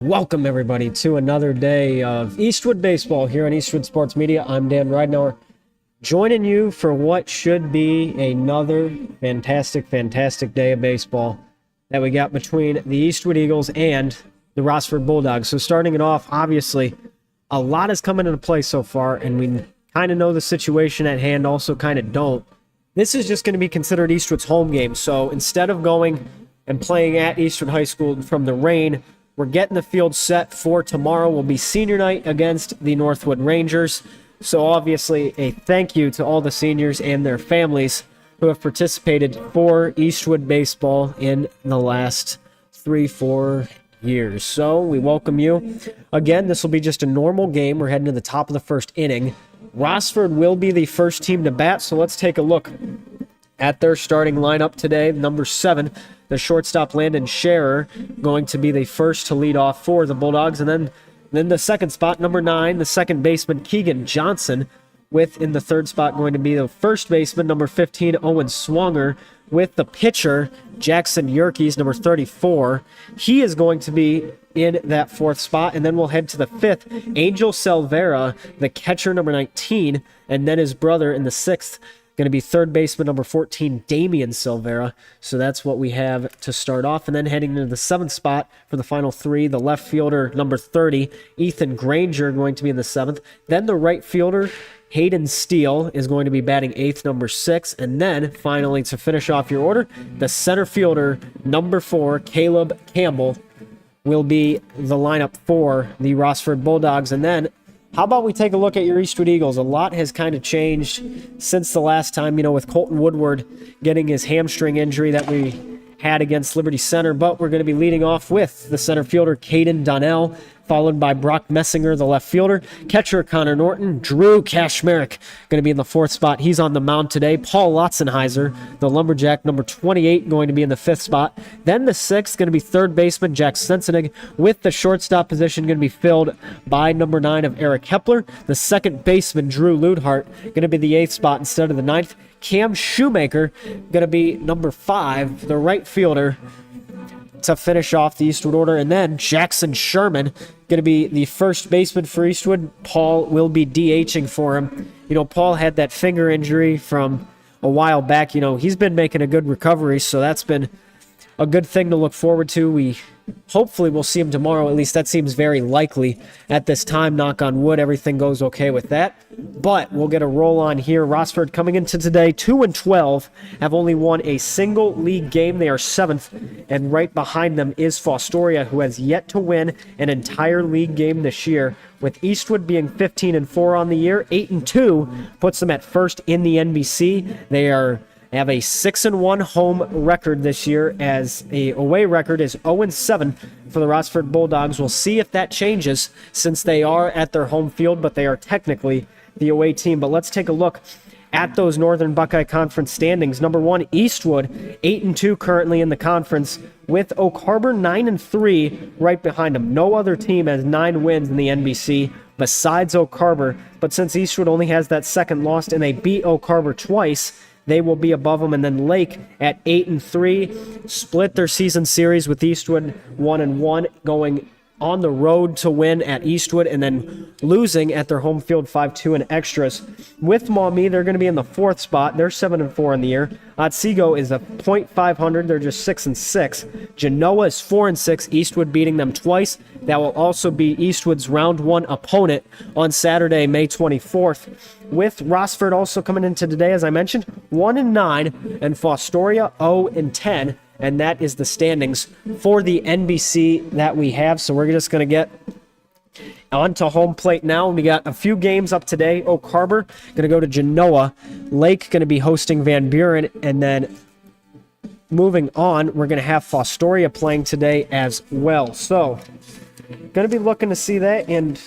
Welcome, everybody, to another day of Eastwood Baseball here on Eastwood Sports Media. I'm Dan Ridenour, joining you for what should be another fantastic day of baseball that we got between the Eastwood Eagles and the Rossford Bulldogs. So starting it off, obviously, a lot has come into play so far, and we kind of know the situation at hand, also kind of don't. This is just going to be considered Eastwood's home game. So instead of going and playing at Eastwood High School from the rain, we're getting the field set for tomorrow. Will be senior night against the Northwood Rangers. So obviously a thank you to all the seniors and their families who have participated for Eastwood baseball in the last 3-4 years. So we welcome you. Again, this will be just a normal game. We're heading to the top of the first inning. Rossford will be the first team to bat, so let's take a look at their starting lineup today. Number 7, the shortstop Landon Scherer, going to be the first to lead off for the Bulldogs. And then the second spot, number 9, the second baseman Keegan Johnson, with in the third spot going to be the first baseman, number 15, Owen Swanger, with the pitcher, Jackson Yerkes, number 34. He is going to be in that fourth spot. And then we'll head to the fifth, Angel Silvera, the catcher, number 19, and then his brother in the sixth, going to be third baseman number 14, Damian Silvera. So that's what we have to start off. And then heading into the seventh spot for the final three, the left fielder number 30, Ethan Granger, going to be in the seventh. Then the right fielder, Hayden Steele, is going to be batting eighth, number 6. And then finally, to finish off your order, the center fielder number 4, Caleb Campbell, will be the lineup for the Rossford Bulldogs. And then how about we take a look at your Eastwood Eagles? A lot has kind of changed since the last time, with Colton Woodward getting his hamstring injury that we had against Liberty Center. But we're going to be leading off with the center fielder, Caden Donnell, followed by Brock Messinger, the left fielder. Catcher, Connor Norton. Drew Kashmerek going to be in the fourth spot. He's on the mound today. Paul Lotzenheiser, the lumberjack, number 28, going to be in the fifth spot. Then the sixth, going to be third baseman Jack Sensenig, with the shortstop position going to be filled by number 9 of Eric Hepler. The second baseman, Drew Ludhart, going to be the eighth spot instead of the ninth. Cam Shoemaker, going to be number 5, the right fielder, to finish off the Eastwood order. And then Jackson Sherman, going to be the first baseman for Eastwood. Paul will be DHing for him. Paul had that finger injury from a while back. He's been making a good recovery, so that's been a good thing to look forward to. We hopefully will see him tomorrow. At least that seems very likely at this time. Knock on wood, everything goes okay with that. But we'll get a roll on here. Rossford coming into today 2-12, have only won a single league game. They are 7th, and right behind them is Fostoria, who has yet to win an entire league game this year. With Eastwood being 15-4 on the year, 8-2 puts them at first in the NBC. They have a 6-1 home record this year, as a away record is 0-7 for the Rossford Bulldogs. We'll see if that changes, since they are at their home field, but they are technically the away team. But let's take a look at those Northern Buckeye Conference standings. Number 1, Eastwood, 8-2 currently in the conference, with Oak Harbor 9-3 right behind them. No other team has 9 wins in the NBC besides Oak Harbor, but since Eastwood only has that second loss and they beat Oak Harbor twice, they will be above them. And then Lake at 8-3 split their season series with Eastwood 1-1, going on the road to win at Eastwood and then losing at their home field 5-2 in extras. With Maumee, they're going to be in the fourth spot. They're 7-4 in the year. Otsego is a .500. They're just 6-6. Genoa is 4-6. Eastwood beating them twice. That will also be Eastwood's round 1 opponent on Saturday, May 24th. With Rossford also coming into today, as I mentioned, 1-9, and Fostoria 0-10. And that is the standings for the NBC that we have. So we're just going to get onto home plate now. We got a few games up today. Oak Harbor going to go to Genoa. Lake going to be hosting Van Buren. And then moving on, we're going to have Fostoria playing today as well. So going to be looking to see that and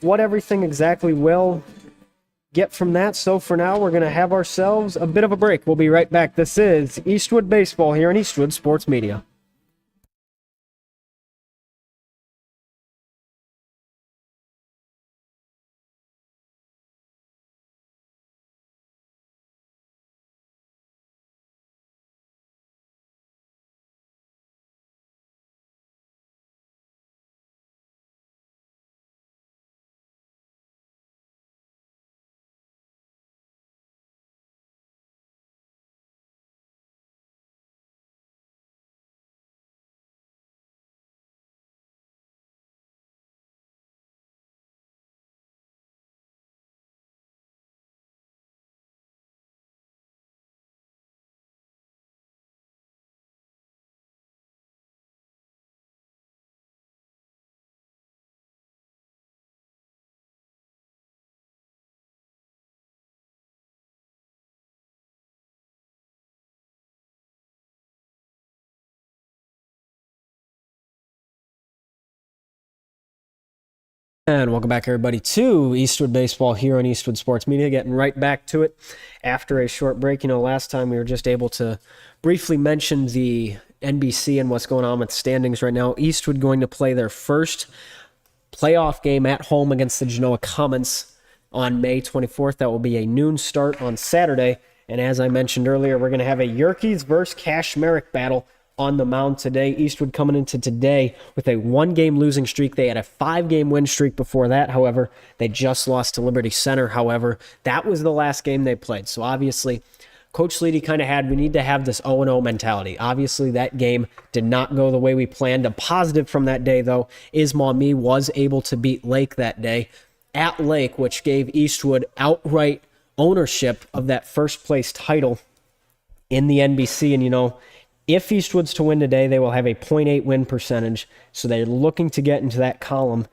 what everything exactly will get from that. So for now, we're going to have ourselves a bit of a break. We'll be right back. This is Eastwood Baseball here on Eastwood Sports Media. And welcome back, everybody, to Eastwood Baseball here on Eastwood Sports Media. Getting right back to it after a short break. You know, last time we were just able to briefly mention the NBC and what's going on with standings right now. Eastwood going to play their first playoff game at home against the Genoa Commons on May 24th. That will be a noon start on Saturday. And as I mentioned earlier, we're going to have a Yerkes versus Kashmerick battle on the mound today. Eastwood coming into today with a 1-game losing streak. They had a 5-game win streak before that. However, they just lost to Liberty Center. However, that was the last game they played. So obviously, Coach Leedy kind of had, we need to have this 0-0 mentality. Obviously, that game did not go the way we planned. A positive from that day, though, is Maumee was able to beat Lake that day at Lake, which gave Eastwood outright ownership of that first place title in the NBC. And, you know, if Eastwood's to win today, they will have a .8 win percentage. So they're looking to get into that column,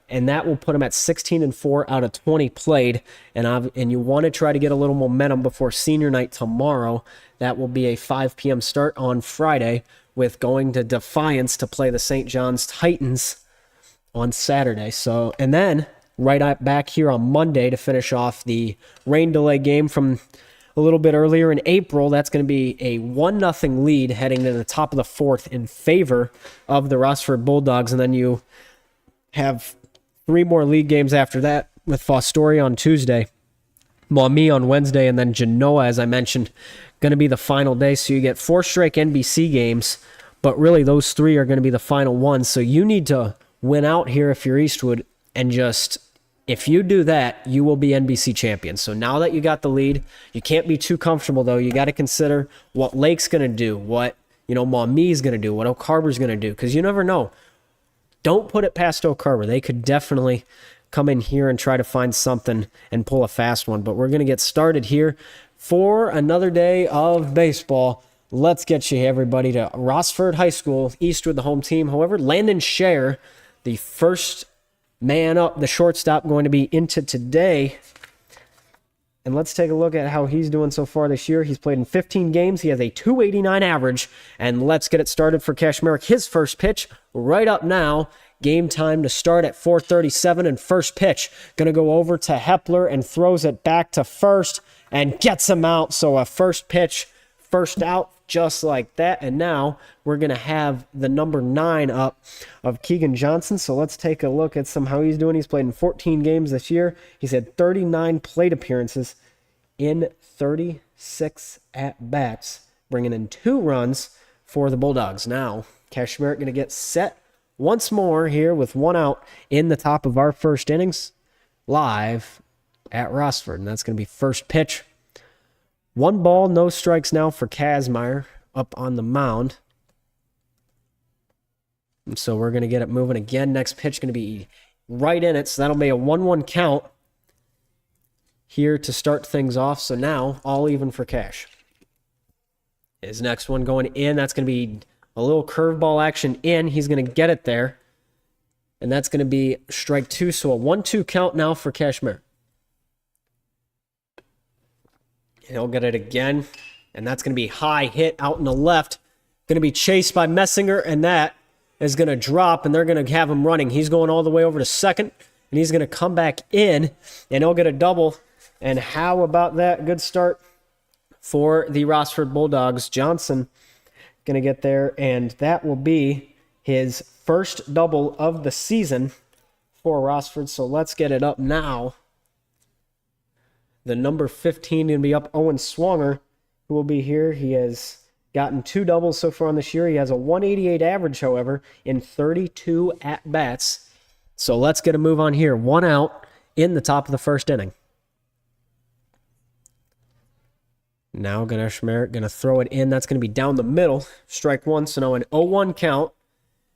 and that will put them at 16-4 out of 20 played. And you want to try to get a little momentum before senior night tomorrow. That will be a 5 p.m. start on Friday, with going to Defiance to play the St. John's Titans on Saturday. So, and then back here on Monday to finish off the rain delay game from a little bit earlier in April. That's going to be a 1-0 lead heading to the top of the 4th in favor of the Rossford Bulldogs. And then you have 3 more league games after that, with Fostoria on Tuesday, Maumee on Wednesday, and then Genoa, as I mentioned, going to be the final day. So you get 4 straight NBC games, but really those 3 are going to be the final ones. So you need to win out here if you're Eastwood, and just, if you do that, you will be NBC champions. So now that you got the lead, you can't be too comfortable, though. You got to consider what Lake's going to do, what, you know, Maumee's going to do, what Oak Harbor's going to do, because you never know. Don't put it past Oak Harbor. They could definitely come in here and try to find something and pull a fast one. But we're going to get started here for another day of baseball. Let's get you, everybody, to Rossford High School, Eastwood, the home team. However, Landon Scher, the first man up, the shortstop, going to be into today. And let's take a look at how he's doing so far this year. He's played in 15 games. He has a .289 average. And let's get it started for Kashmerick. His first pitch right up now. Game time to start at 4:37, and first pitch going to go over to Hepler and throws it back to first and gets him out. So a first pitch, first out, just like that. And now we're going to have the number 9 up of Keegan Johnson. So let's take a look at how he's doing. He's played in 14 games this year. He's had 39 plate appearances in 36 at-bats, bringing in 2 runs for the Bulldogs. Now, Kashmerick going to get set once more here with 1 out in the top of our first innings, live at Rossford. And that's going to be first pitch. 1 ball, no strikes now for Kazmaier up on the mound. And so we're going to get it moving again. Next pitch going to be right in it. So that'll be a 1-1 count here to start things off. So now all even for Cash. His next one going in. That's going to be a little curveball action in. He's going to get it there. And that's going to be strike 2. So a 1-2 count now for Kashmir. He'll get it again, and that's going to be high hit out in the left. Going to be chased by Messinger, and that is going to drop, and they're going to have him running. He's going all the way over to second, and he's going to come back in, and he'll get a double. And how about that? Good start for the Rossford Bulldogs. Johnson going to get there, and that will be his first double of the season for Rossford. So let's get it up now. The number 15 going to be up, Owen Swanger, who will be here. He has gotten 2 doubles so far on this year. He has a 188 average, however, in 32 at-bats. So let's get a move on here. 1 out in the top of the first inning. Now Kashmerick going to throw it in. That's going to be down the middle. Strike 1, so now an 0-1 count.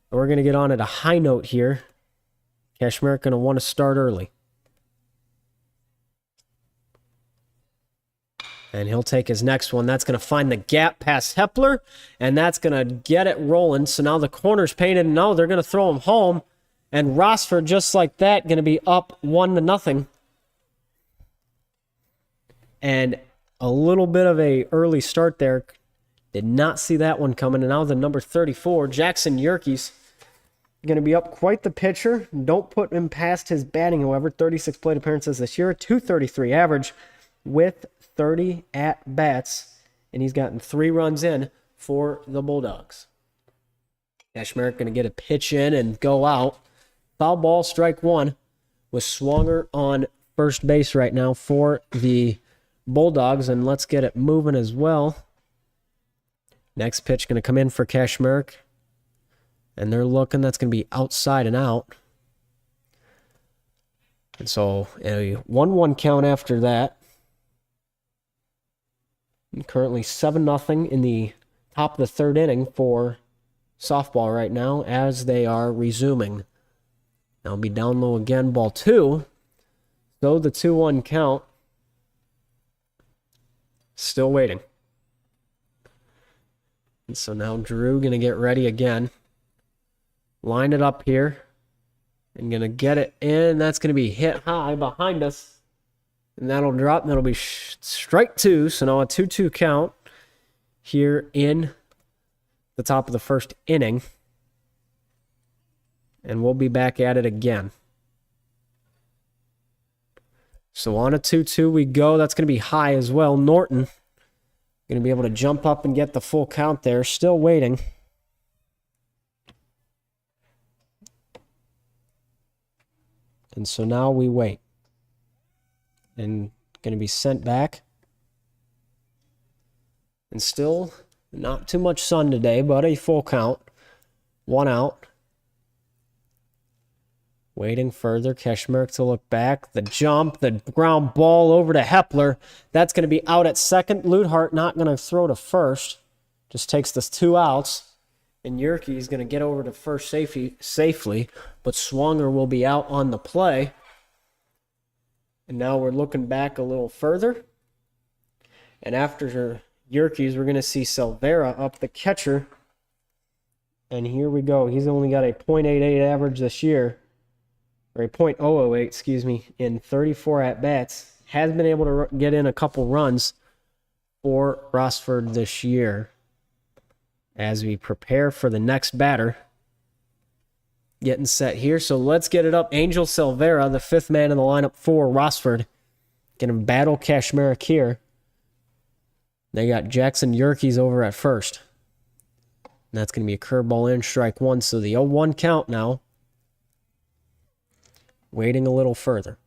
And we're going to get on at a high note here. Kashmerick going to want to start early. And he'll take his next one. That's going to find the gap past Hepler, and that's going to get it rolling. So now the corner's painted. No, they're going to throw him home. And Rossford, just like that, going to be up 1-0. And a little bit of a early start there. Did not see that one coming. And now the number 34, Jackson Yerkes, going to be up quite the pitcher. Don't put him past his batting, however. 36 plate appearances this year, 233 average with 30 at-bats, and he's gotten 3 runs in for the Bulldogs. Cashmere going to get a pitch in and go out. Foul ball, strike 1, with Swanger on first base right now for the Bulldogs, and let's get it moving as well. Next pitch going to come in for Cashmere, and they're looking, that's going to be outside and out. And so a 1-1 count after that. And currently 7-0 in the top of the third inning for softball right now as they are resuming. Now be down low again, ball 2. So the 2-1 count. Still waiting. And so now Drew going to get ready again. Line it up here. And going to get it in. That's going to be hit high behind us. And that'll drop. And that'll be strike 2. So now a 2-2 count here in the top of the first inning. And we'll be back at it again. So on a 2-2 we go. That's going to be high as well. Norton going to be able to jump up and get the full count there. Still waiting. And so now we wait. And going to be sent back. And still not too much sun today, but a full count. 1 out. Waiting further. Keshmerk to look back. The jump. The ground ball over to Hepler. That's going to be out at second. Ludhart not going to throw to first. Just takes this 2 outs. And Yerke is going to get over to first safely. But Swanger will be out on the play. And now we're looking back a little further. And after Yerke's, we're going to see Silvera up the catcher. And here we go. He's only got a .88 average this year. Or a .008, excuse me, in 34 at-bats. Has been able to get in a couple runs for Rossford this year. As we prepare for the next batter. Getting set here, so let's get it up. Angel Silvera, the 5th man in the lineup for Rossford. Going to battle Kashmerek here. They got Jackson Yerkes over at first. And that's going to be a curveball in, strike 1. So the 0-1 count now. Waiting a little further.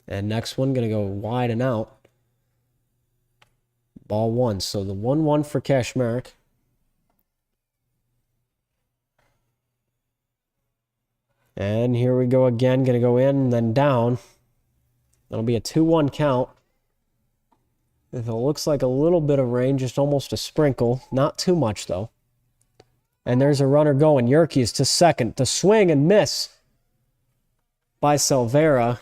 And next one going to go wide and out. Ball 1. So the 1-1 for Kashmerek. And here we go again. Going to go in and then down. That'll be a 2-1 count. If it looks like a little bit of rain, just almost a sprinkle. Not too much, though. And there's a runner going. Yerkes to second. The swing and miss by Silvera.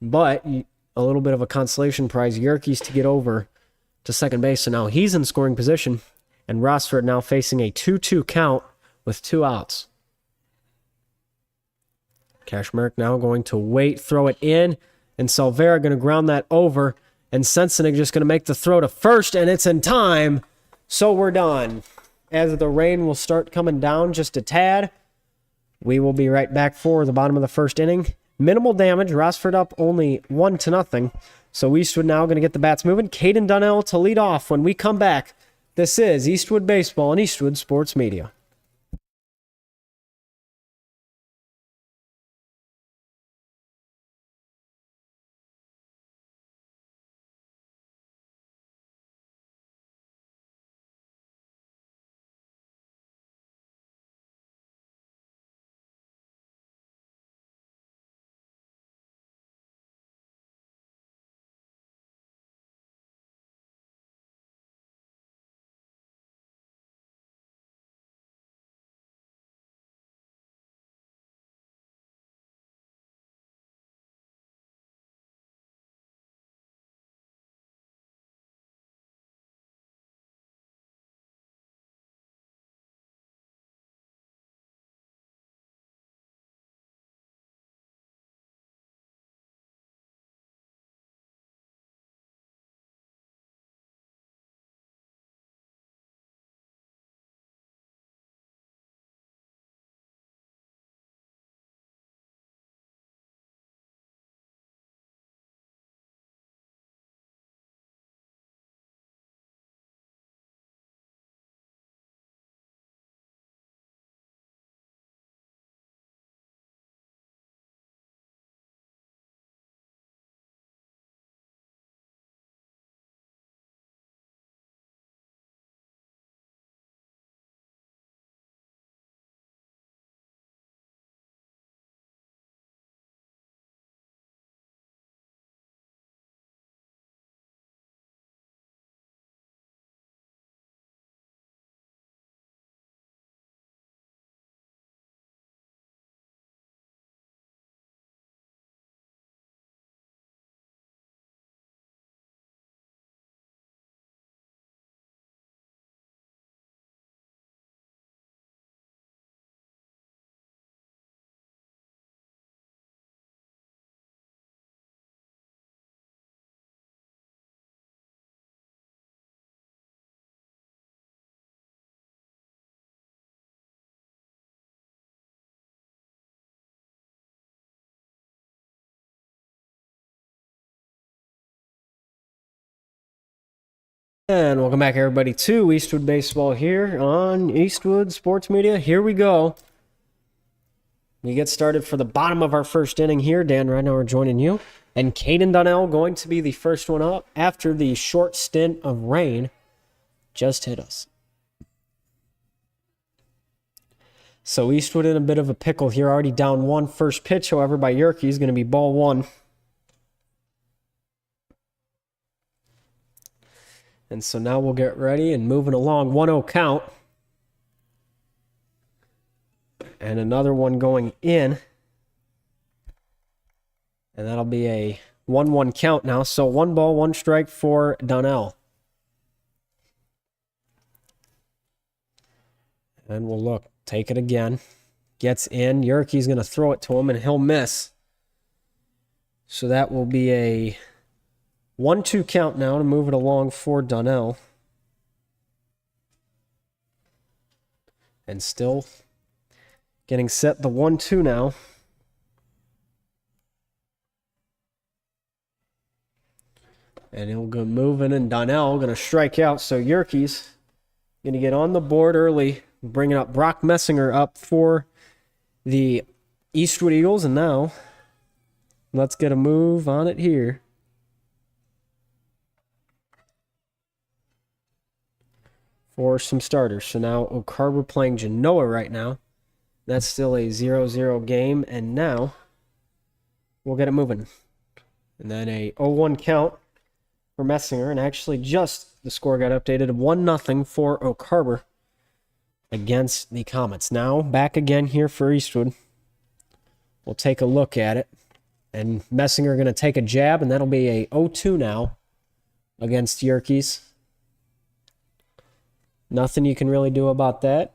But a little bit of a consolation prize. Yerkes to get over to second base. So now he's in scoring position. And Rossford now facing a 2-2 count with 2 outs. Kashmerek now going to wait, throw it in, and Silvera going to ground that over, and Sensenig just going to make the throw to first, and it's in time, so we're done. As the rain will start coming down just a tad, we will be right back for the bottom of the first inning. Minimal damage, Rossford up only 1-0, so Eastwood now going to get the bats moving. Caden Dunnell to lead off when we come back. This is Eastwood Baseball and Eastwood Sports Media. And welcome back, everybody, to Eastwood Baseball here on Eastwood Sports Media. Here we go. We get started for the bottom of our first inning here. Dan Ridenour joining you. And Caden Donnell going to be the first one up after the short stint of rain just hit us. So Eastwood in a bit of a pickle here. Already down one. First pitch, however, by Yerke is going to be ball one. And so now we'll get ready and moving along. 1-0 count. And another one going in. And that'll be a 1-1 count now. So 1 ball, 1 strike for Donnell. And we'll look. Take it again. Gets in. Yerke's going to throw it to him and he'll miss. So that will be a 1-2 count now to move it along for Donnell. And still getting set the 1-2 now. And he'll go moving, and Donnell going to strike out. So Yerke's going to get on the board early, bringing up Brock Messinger up for the Eastwood Eagles. And now let's get a move on it here. For some starters. So now O'Carver playing Genoa right now. That's still a 0-0 game. And now we'll get it moving. And then a 0-1 count for Messinger. And actually just the score got updated. 1-0 for O'Carver against the Comets. Now back again here for Eastwood. We'll take a look at it. And Messinger going to take a jab. And that'll be a 0-2 now against Yerke's. Nothing you can really do about that.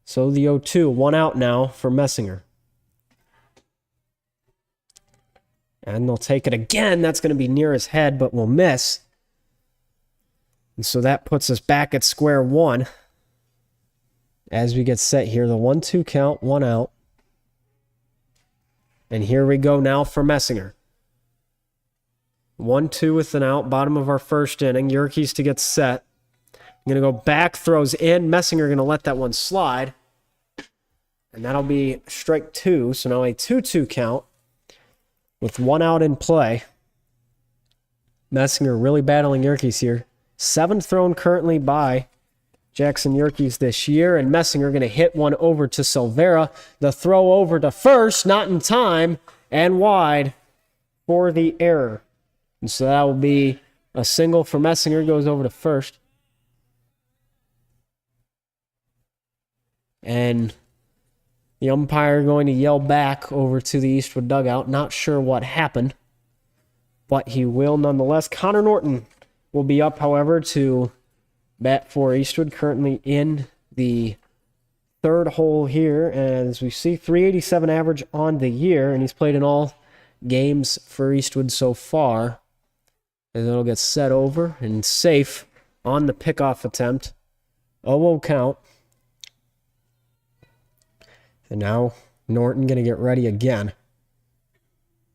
So the 0-2, 1 out now for Messinger. And they'll take it again. That's going to be near his head, but will miss. And so that puts us back at square one. As we get set here, the 1-2 count, 1 out. And here we go now for Messinger. 1-2 with an out, bottom of our first inning. Yerke's to get set. Going to go back, throws in. Messinger going to let that one slide. And that'll be strike 2. So now a 2-2 count with 1 out in play. Messinger really battling Yerke's here. 7th thrown currently by Jackson Yerke's this year. And Messinger going to hit one over to Silvera. The throw over to first, not in time, and wide for the error. And so that will be a single for Messinger, goes over to first. And the umpire going to yell back over to the Eastwood dugout. Not sure what happened, but he will nonetheless. Connor Norton will be up, however, to bat for Eastwood, currently in the 3rd hole here. As we see, 387 average on the year, and he's played in all games for Eastwood so far. And it'll get set over and safe on the pickoff attempt. 0-0 count. And now Norton going to get ready again.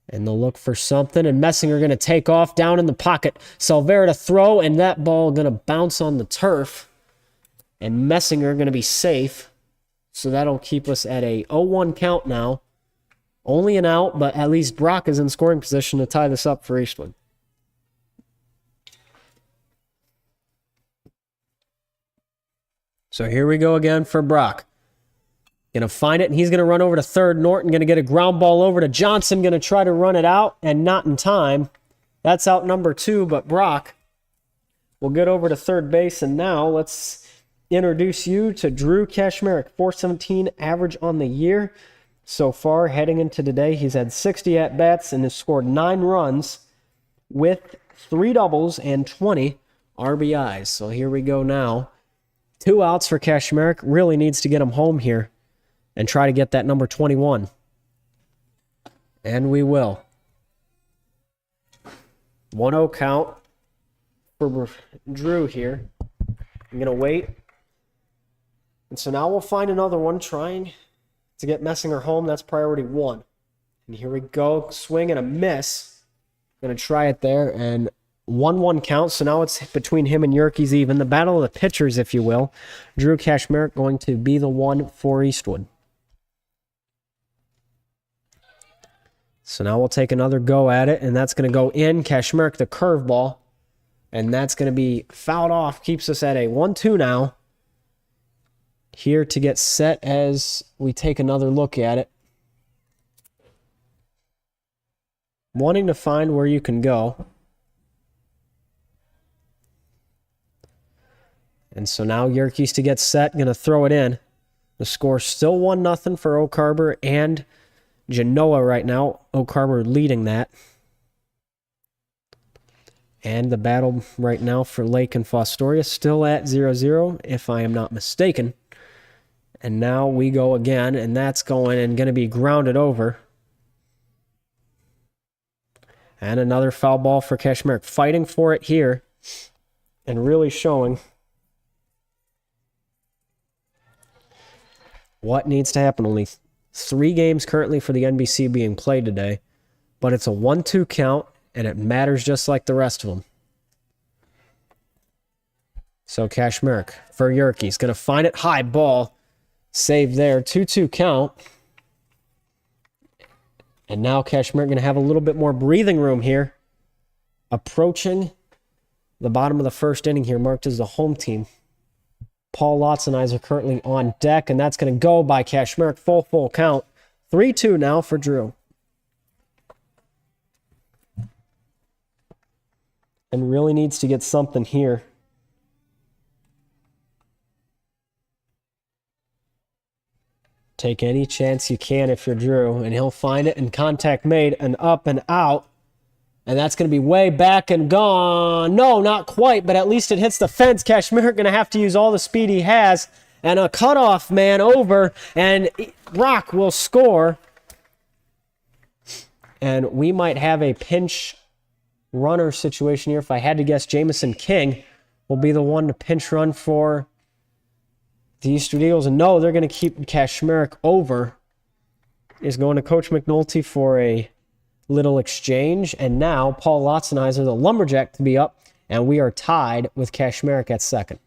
And they'll look for something. And Messinger going to take off down in the pocket. Silvera to throw, and that ball going to bounce on the turf. And Messinger going to be safe. So that'll keep us at a 0-1 count now. Only an out, but at least Brock is in scoring position to tie this up for Eastwood. So here we go again for Brock. Going to find it, and he's going to run over to third. Norton going to get a ground ball over to Johnson. Going to try to run it out, and not in time. That's out number 2, but Brock will get over to third base. And now let's introduce you to Drew Kashmarek. 417 average on the year. So far, heading into today, he's had 60 at-bats and has scored 9 runs with 3 doubles and 20 RBIs. So here we go now. 2 outs for Kashmarek. Really needs to get him home here and try to get that number 21. And we will. 1-0 count for Drew here. I'm going to wait. And so now we'll find another one trying to get Messinger home. That's priority 1. And here we go. Swing and a miss. Going to try it there. And 1-1 count, so now it's between him and Yerkes even. The battle of the pitchers, if you will. Drew Kashmerick going to be the one for Eastwood. So now we'll take another go at it, and that's going to go in. Kashmerick, the curveball, and that's going to be fouled off. Keeps us at a 1-2 now. Here to get set as we take another look at it. Wanting to find where you can go. And so now Yerkes to get set, going to throw it in. The score still 1-0 for Oak Harbor and Genoa right now. Oak Harbor leading that. And the battle right now for Lake and Fostoria still at 0-0, if I am not mistaken. And now we go again, and that's going and going to be grounded over. And another foul ball for Kashmerick. Fighting for it here and really showing what needs to happen. Only 3 games currently for the NBC being played today, but it's a 1-2 count, and it matters just like the rest of them. So Kashmerick for Yerkes. Going to find it. High ball. Save there. 2-2 count. And now Kashmerick going to have a little bit more breathing room here. Approaching the bottom of the first inning here, marked as the home team. Paul Lotz and I are currently on deck, and that's going to go by Kashmerick. Full count. 3-2 now for Drew. And really needs to get something here. Take any chance you can if you're Drew, and he'll find it, and contact made, and up and out. And that's going to be way back and gone. No, not quite, but at least it hits the fence. Kashmerick going to have to use all the speed he has. And a cutoff man over, and Rock will score. And we might have a pinch runner situation here. If I had to guess, Jamison King will be the one to pinch run for the Eastwood Eagles. And no, they're going to keep Kashmerick over. Is going to Coach McNulty for a little exchange, and now Paul Lotzenizer, the lumberjack, to be up, and we are tied with Kashmerick at second.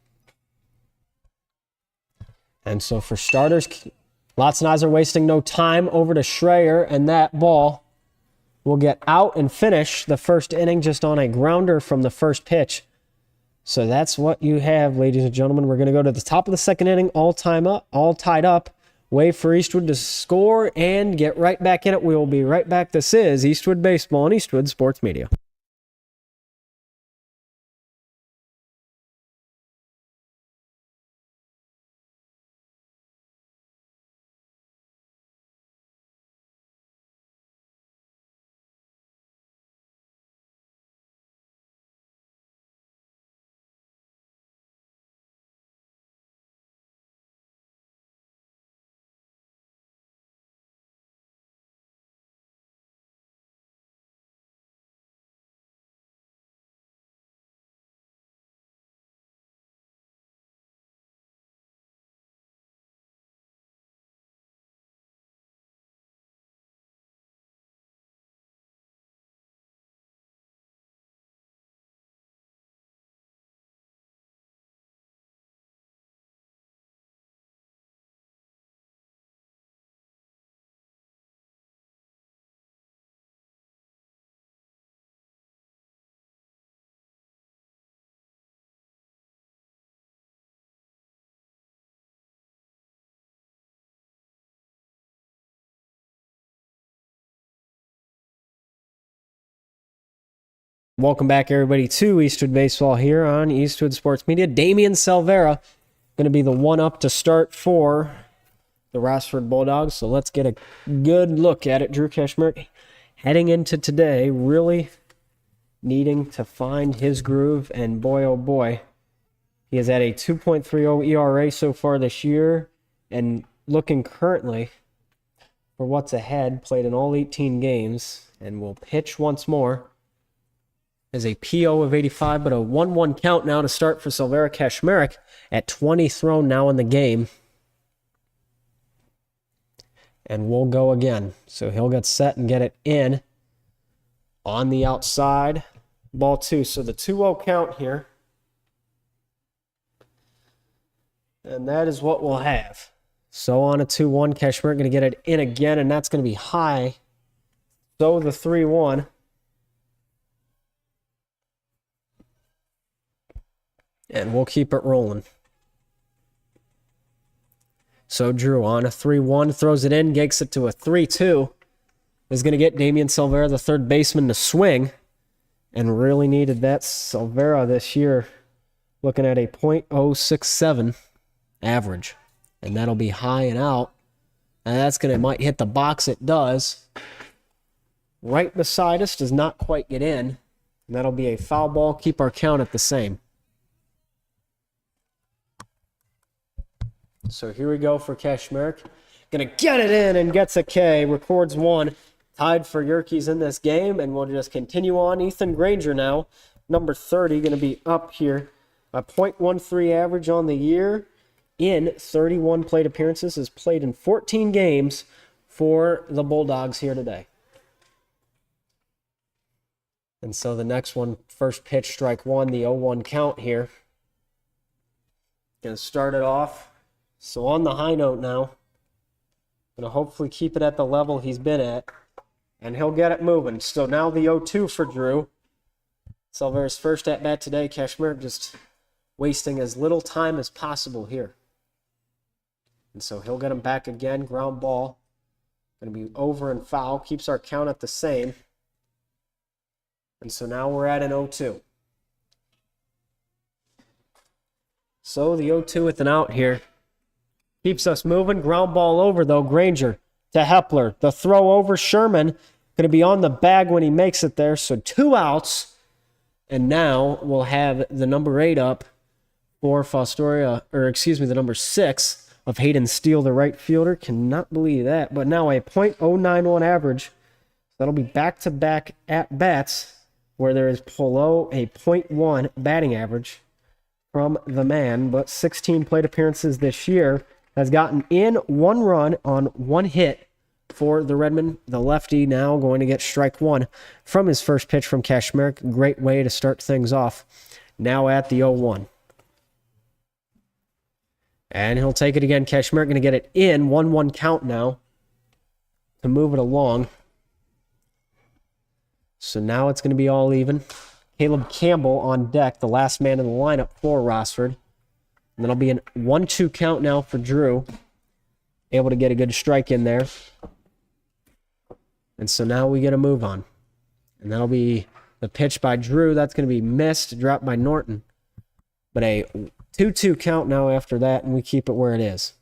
And so for starters, Lotzenizer wasting no time over to Schreier, and that ball will get out and finish the first inning just on a grounder from the first pitch. So that's what you have, ladies and gentlemen. We're going to go to the top of the second inning, all tied up. Wait for Eastwood to score and get right back in it. We will be right back. This is Eastwood Baseball and Eastwood Sports Media. Welcome back, everybody, to Eastwood Baseball here on Eastwood Sports Media. Damian Salvera going to be the one up to start for the Rossford Bulldogs. So let's get a good look at it. Drew Kashmerick heading into today really needing to find his groove, and boy, oh boy, he is at a 2.30 ERA so far this year, and looking currently for what's ahead, played in all 18 games, and will pitch once more. Is a PO of 85, but a 1-1 count now to start for Salvera. Kashmerick at 20 thrown now in the game. And we'll go again. So he'll get set and get it in on the outside. ball 2. So the 2-0 count here. And that is what we'll have. So on a 2-1, Kashmir going to get it in again, and that's going to be high. So the 3-1. And we'll keep it rolling. So Drew on a 3-1, throws it in, gets it to a 3-2. Is going to get Damian Silvera, the third baseman, to swing. And really needed that. Silvera this year looking at a .067 average. And that'll be high and out. And that's going to might hit the box. It does. Right beside us, does not quite get in. And that'll be a foul ball. Keep our count at the same. So here we go for Kashmir. Gonna get it in and gets a K. Records 1. Tied for Yerkes in this game. And we'll just continue on. Ethan Granger now. Number 30. Going to be up here. A .13 average on the year. In 31 plate appearances. Has played in 14 games for the Bulldogs here today. And so the next one, first pitch, strike 1. The 0-1 count here. Going to start it off. So on the high note now, going to hopefully keep it at the level he's been at, and he'll get it moving. So now the 0-2 for Drew. Silvera's first at-bat today. Kashmir just wasting as little time as possible here. And so he'll get him back again. Ground ball. Going to be over and foul. Keeps our count at the same. And so now we're at an 0-2. So the 0-2 with an out here. Keeps us moving. Ground ball over, though. Granger to Hepler. The throw over. Sherman going to be on the bag when he makes it there. So 2 outs. And now we'll have the number 8 up for Fostoria, or excuse me, the number 6 of Hayden Steele, the right fielder. Cannot believe that. But now a .091 average. That'll be back-to-back at-bats where there is below a .1 batting average from the man. But 16 plate appearances this year. Has gotten in 1 run on 1 hit for the Redmond. The lefty now going to get strike 1 from his first pitch from Kashmir. Great way to start things off. Now at the 0-1. And he'll take it again. Kashmir going to get it in. 1-1 count now to move it along. So now it's going to be all even. Caleb Campbell on deck, the last man in the lineup for Rossford. And that'll be a 1-2 count now for Drew. Able to get a good strike in there. And so now we get a move on. And that'll be the pitch by Drew. That's going to be missed, dropped by Norton. But a 2-2 count now after that, and we keep it where it is.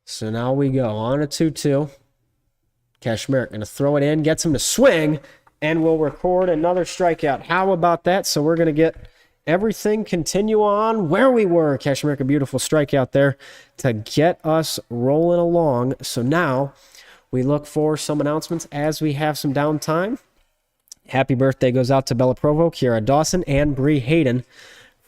So now we go on a 2-2. Kashmir going to throw it in, gets him to swing, and we'll record another strikeout. How about that? So we're going to get everything continue on where we were. Kashmir, a beautiful strikeout there to get us rolling along. So now we look for some announcements as we have some downtime. Happy birthday goes out to Bella Provo, Kiara Dawson, and Bree Hayden.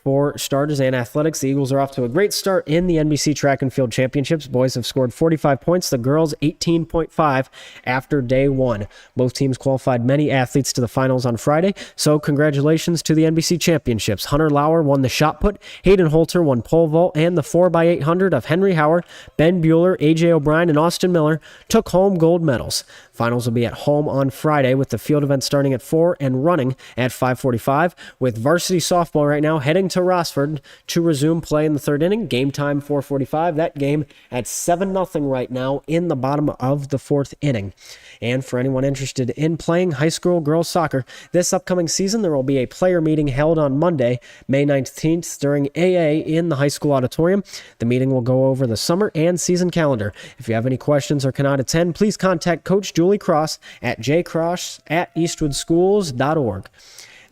For starters and athletics, the Eagles are off to a great start in the NBC Track and Field Championships. Boys have scored 45 points, the girls 18.5 after day 1. Both teams qualified many athletes to the finals on Friday, so congratulations to the NBC Championships. Hunter Lauer won the shot put, Hayden Holter won pole vault, and the 4x800 of Henry Howard, Ben Bueller, A.J. O'Brien, and Austin Miller took home gold medals. Finals will be at home on Friday with the field event starting at 4 and running at 5:45, with varsity softball right now heading to Rossford to resume play in the 3rd inning. Game time 4:45. That game at 7-0 right now in the bottom of the 4th inning. And for anyone interested in playing high school girls soccer this upcoming season, there will be a player meeting held on Monday, May 19th during AA in the high school auditorium. The meeting will go over the summer and season calendar. If you have any questions or cannot attend, please contact Coach Julie Cross at jcross@eastwoodschools.org.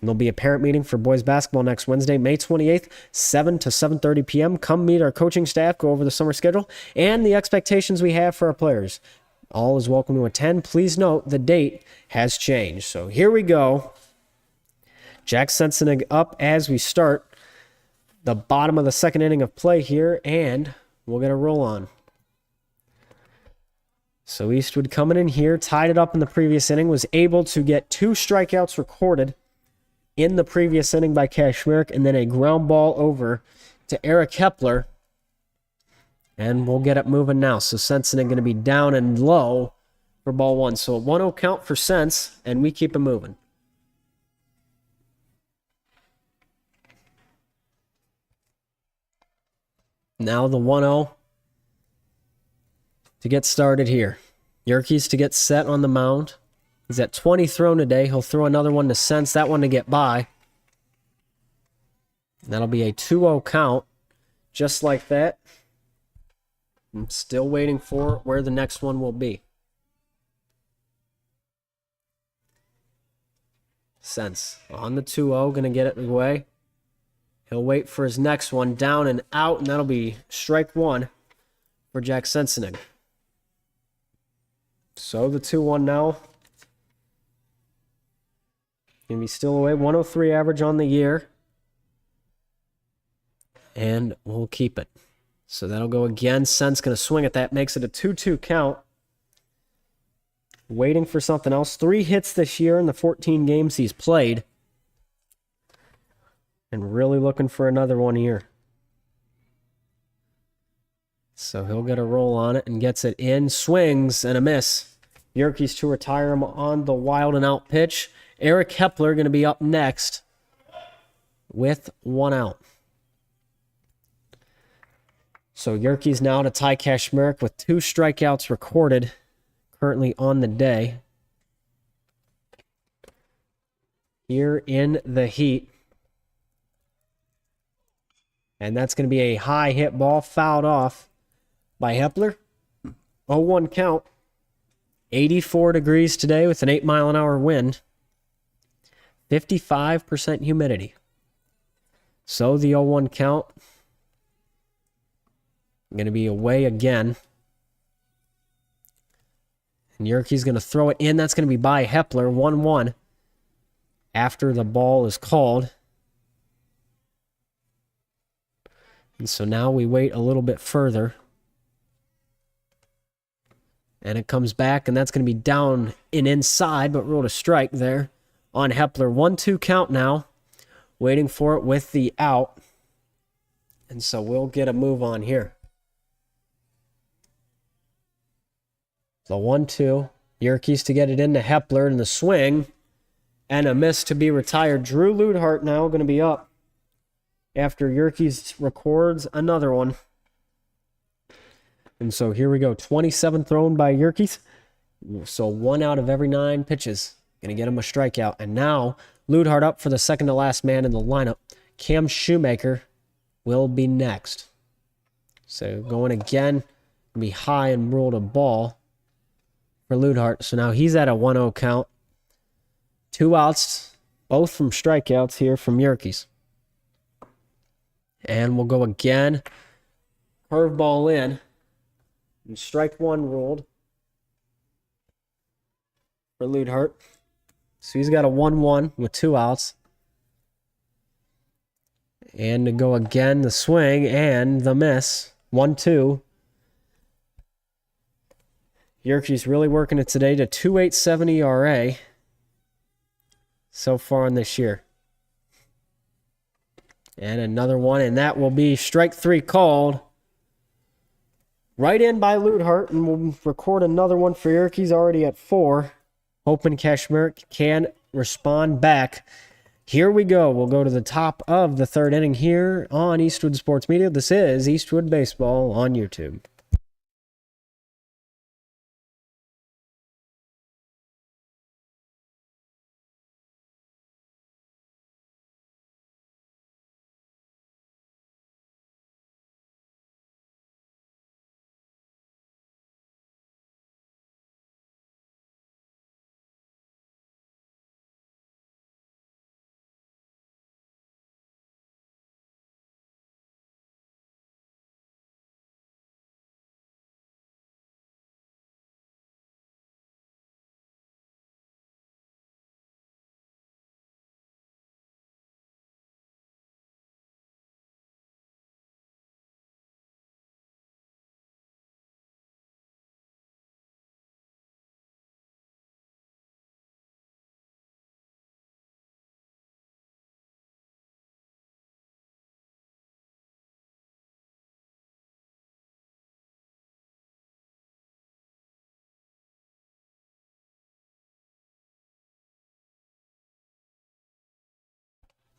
And there'll be a parent meeting for boys basketball next Wednesday, May 28th, 7 to 7:30 p.m. Come meet our coaching staff, go over the summer schedule, and the expectations we have for our players. All is welcome to attend. Please note the date has changed. So here we go. Jack Sensenig up as we start the bottom of the 2nd inning of play here, and we'll get a roll on. So Eastwood coming in here, tied it up in the previous inning, was able to get 2 strikeouts recorded in the previous inning by Kashmir, and then a ground ball over to Eric Hepler. And we'll get it moving now. So Sensen going to be down and low for ball 1. So a 1-0 count for Sense, and we keep it moving. Now the 1-0 to get started here. Yerkes to get set on the mound. He's at 20 thrown today. He'll throw another one to Sense, that one to get by. That'll be a 2-0 count, just like that. I'm still waiting for where the next one will be. Sense on the 2-0, going to get it away. He'll wait for his next one, down and out, and that'll be strike 1 for Jack Sensenig. So the 2-1 now. Going to be still away. 103 average on the year. And we'll keep it. So that'll go again. Sense going to swing at that. Makes it a 2-2 count. Waiting for something else. 3 hits this year in the 14 games he's played. And really looking for another one here. So he'll get a roll on it and gets it in. Swings and a miss. Yerkes to retire him on the wild and out pitch. Eric Hepler going to be up next with 1 out. So Yerkes now to Ty Kashmir with 2 strikeouts recorded currently on the day. Here in the heat. And that's going to be a high hit ball fouled off by Hepler. 0-1 count. 84 degrees today with an 8-mile-an-hour wind. 55% humidity. So the 0-1 count. Going to be away again. And Yerkes going to throw it in. That's going to be by Hepler. 1-1 after the ball is called. And so now we wait a little bit further. And it comes back, and that's going to be down and inside, but ruled a strike there on Hepler. 1-2 count now. Waiting for it with the out. And so we'll get a move on here. The 1-2. Yerkes to get it into Hepler, and the swing. And a miss to be retired. Drew Ludhart now going to be up after Yerkes records another one. And so here we go. 27 thrown by Yerkes. So 1 out of every 9 pitches. Going to get him a strikeout. And now Ludhart up for the second to last man in the lineup. Cam Shoemaker will be next. So going again. Be high and ruled a ball for Ludhart. So now he's at a 1-0 count. 2 outs. Both from strikeouts here from Yerkes. And we'll go again. Curveball in. And strike 1 ruled for Ludhart. So he's got a 1-1 with 2 outs. And to go again, the swing and the miss. 1-2. Yerkes really working it today to 2.87 ERA so far in this year. And another one, and that will be strike 3 called. Right in by Ludhart, and we'll record another one for Yerkes already at 4. Hoping Kashmir can respond back. Here we go. We'll go to the top of the 3rd inning here on Eastwood Sports Media. This is Eastwood Baseball on YouTube.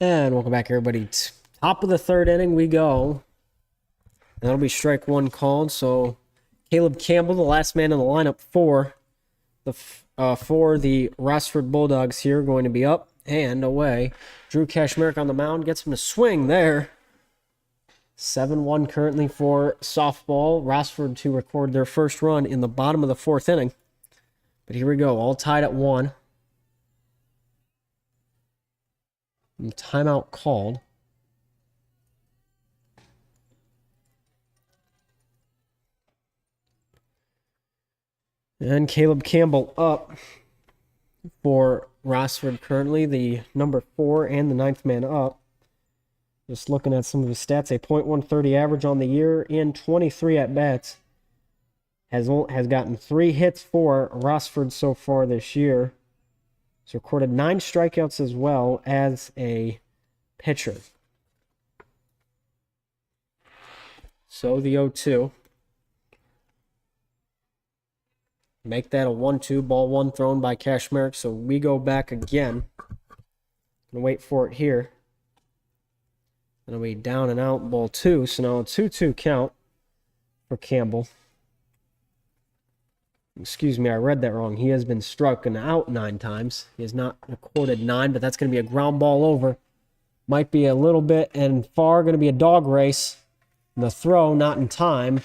And welcome back, everybody. Top of the third inning we go. That'll be strike one called. So Caleb Campbell, the last man in the lineup for the Rossford Bulldogs here, going to be up and away. Drew Kashmerick on the mound gets him to swing there. 7-1 currently for softball. Rossford to record their first run in the bottom of the fourth inning. But here we go, all tied at 1. And timeout called. And Caleb Campbell up for Rossford currently, the number 4 and the 9th man up. Just looking at some of his stats, a .130 average on the year in 23 at-bats. Has gotten 3 hits for Rossford so far this year. He's recorded 9 strikeouts as well as a pitcher. So the 0-2. Make that a 1-2, ball 1 thrown by Kashmerick. So we go back again. Gonna wait for it here. It'll be down and out, ball 2. So now a 2-2 count for Campbell. Excuse me, I read that wrong. He has been struck and out 9 times. He has not recorded 9, but that's going to be a ground ball over. Might be a little bit and far, going to be a dog race. And the throw, not in time.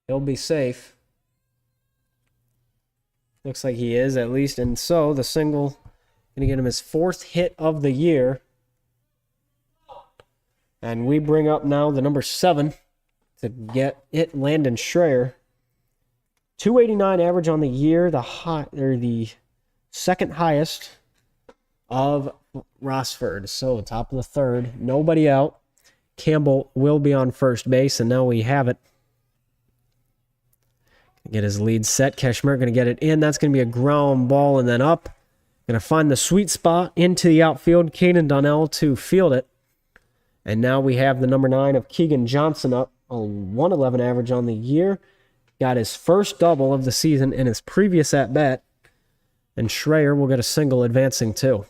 He'll be safe. Looks like he is, at least. And so, the single, going to get him his 4th hit of the year. And we bring up now the number 7 to get it, Landon Schreier. 289 average on the year, the second highest of Rossford. So top of the third, nobody out. Campbell will be on first base, and now we have it. Get his lead set. Kashmerick going to get it in. That's going to be a ground ball and then up. Going to find the sweet spot into the outfield. Caden Donnell to field it. And now we have the number 9 of Keegan Johnson up. A 111 average on the year. Got his first double of the season in his previous at-bat. And Schreier will get a single advancing too.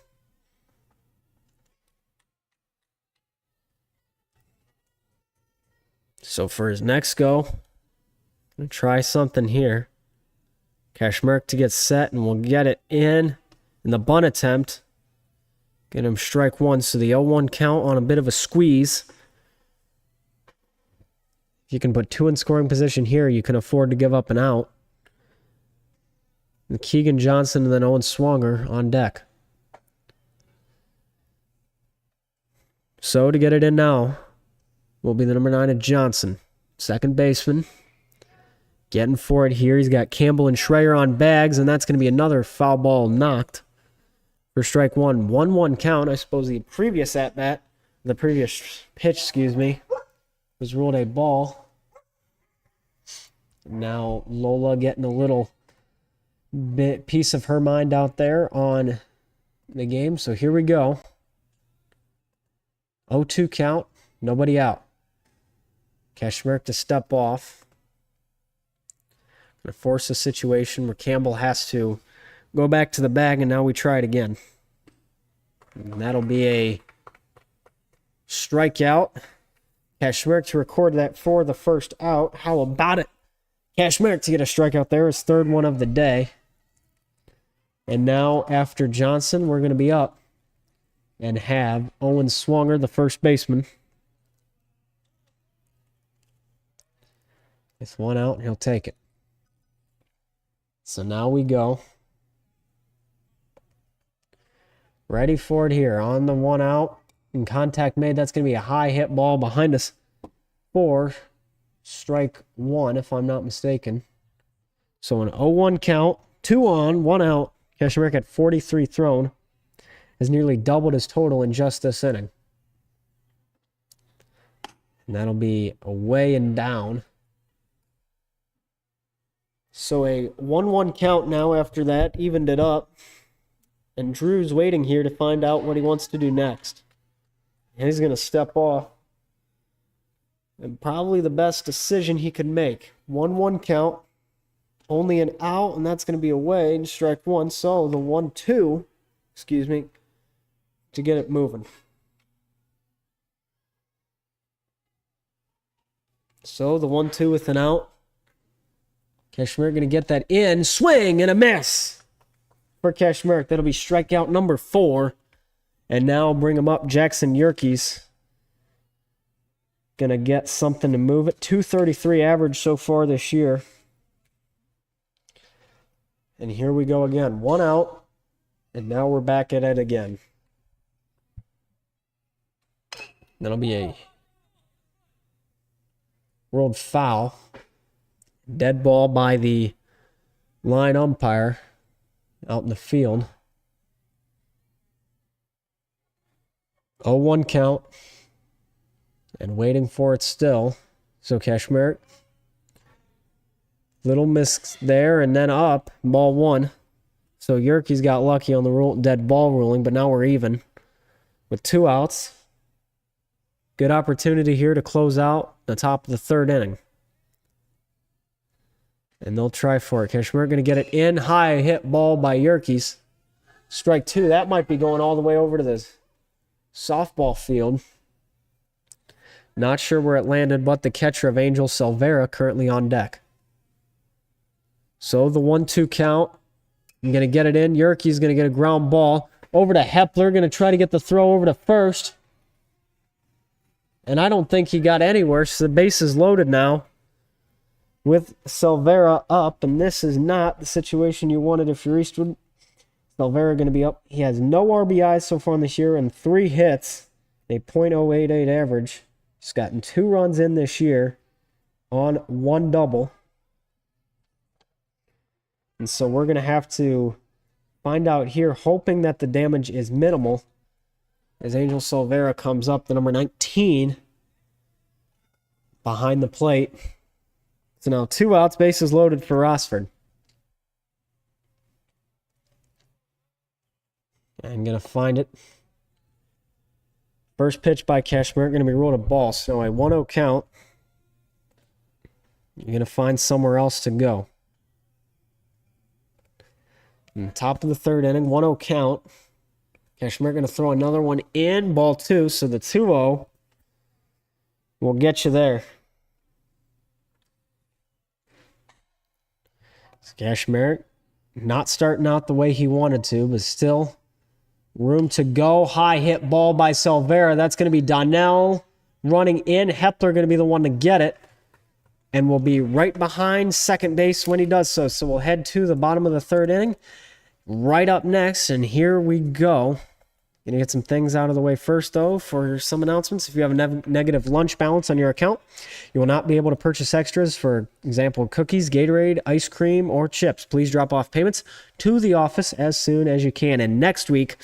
So for his next go, going to try something here. Kashmerick to get set, and we'll get it in the bunt attempt. Get him strike 1, so the 0-1 count on a bit of a squeeze. If you can put 2 in scoring position here, you can afford to give up an out. And Keegan Johnson and then Owen Swanger on deck. So to get it in now will be the number 9 of Johnson. Second baseman. Getting for it here. He's got Campbell and Schreier on bags, and that's going to be another foul ball knocked for strike 1. 1-1 count. I suppose the previous at-bat, the previous pitch, was ruled a ball. Now Lola getting a little piece of her mind out there on the game. So here we go. 0-2 count. Nobody out. Kashmerick to step off. Going to force a situation where Campbell has to go back to the bag, and now we try it again. And that'll be a strikeout. Kashmerick to record that for the first out. How about it? Kashmerick to get a strikeout there. His 3rd one of the day. And now, after Johnson, we're going to be up and have Owen Swanger, the first baseman. It's 1 out, and he'll take it. So now we go. Ready for it here. On the 1 out. And contact made. That's going to be a high hit ball behind us for strike 1, if I'm not mistaken. So an 0-1 count, 2 on, 1 out. Kashmerick at 43 thrown. Has nearly doubled his total in just this inning. And that'll be away and down. So a 1-1 count now after that, evened it up. And Drew's waiting here to find out what he wants to do next. And he's going to step off. And probably the best decision he could make. 1-1 count. Only an out, and that's going to be away. And strike 1. So the 1-2, to get it moving. So the 1-2 with an out. Kashmir going to get that in. Swing and a miss for Kashmir. That'll be strikeout number 4. And now bring him up. Jackson Yerkes going to get something to move it. 233 average so far this year. And here we go again. 1 out. And now we're back at it again. That'll be a ruled foul. Dead ball by the line umpire out in the field. 0-1 count. And waiting for it still. So Kashmir. Little miss there and then up. Ball 1. So Yerkes got lucky on the dead ball ruling, but now we're even with 2 outs. Good opportunity here to close out the top of the 3rd inning. And they'll try for it. Kashmir going to get it in. High hit ball by Yerkes. Strike 2. That might be going all the way over to the softball field. Not sure where it landed, but the catcher of Angel Silvera currently on deck. So the 1-2 count. I'm going to get it in. Yerkes going to get a ground ball. Over to Hepler. Going to try to get the throw over to first. And I don't think he got anywhere, so the base is loaded now with Silvera up. And this is not the situation you wanted if you're Eastwood. Silvera going to be up. He has no RBIs so far this year and 3 hits. A .088 average. He's gotten 2 runs in this year on 1 double. And so we're going to have to find out here, hoping that the damage is minimal, as Angel Silvera comes up, the number 19, behind the plate. So now 2 outs, bases loaded for Rossford. I'm going to find it. First pitch by Kashmir, going to be ruled a ball, so a 1-0 count. You're going to find somewhere else to go. In the top of the 3rd inning, 1-0 count. Kashmir going to throw another one in, ball 2, so the 2-0 will get you there. So Kashmir not starting out the way he wanted to, but still room to go. High hit ball by Silvera. That's going to be Donnell running in. Hepler going to be the one to get it. And will be right behind second base when he does so. So we'll head to the bottom of the 3rd inning. Right up next, and here we go. Gonna get some things out of the way first, though, for some announcements. If you have a negative lunch balance on your account, you will not be able to purchase extras, for example, cookies, Gatorade, ice cream, or chips. Please drop off payments to the office as soon as you can. And next week,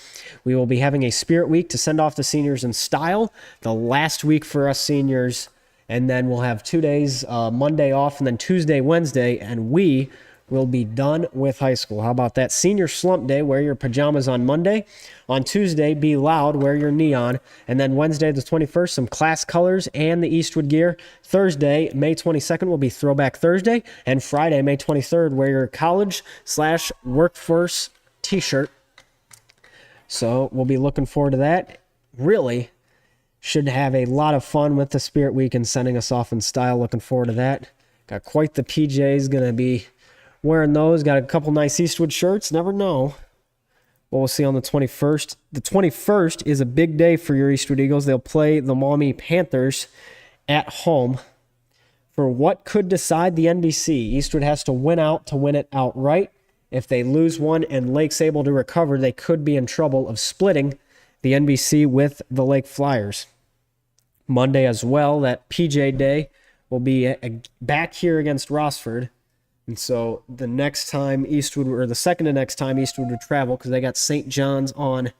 we will be having a Spirit Week to send off the seniors in style, the last week for us seniors, and then we'll have 2 days, Monday off, and then Tuesday, Wednesday, and we will be done with high school. How about that? Senior Slump Day, wear your pajamas on Monday. On Tuesday, be loud, wear your neon. And then Wednesday the 21st, some class colors and the Eastwood gear. Thursday, May 22nd, will be Throwback Thursday. And Friday, May 23rd, wear your college/workforce t-shirt. So we'll be looking forward to that. Really should have a lot of fun with the Spirit Week and sending us off in style. Looking forward to that. Got quite the PJs, going to be wearing those. Got a couple nice Eastwood shirts. Never know. Well, we'll see on the 21st. The 21st is a big day for your Eastwood Eagles. They'll play the Maumee Panthers at home for what could decide the NBC. Eastwood has to win out to win it outright. If they lose one and Lake's able to recover, they could be in trouble of splitting the NBC with the Lake Flyers. Monday as well, that PJ day, will be back here against Rossford. And so the next time Eastwood, or the second to next time Eastwood would travel, because they got St. John's on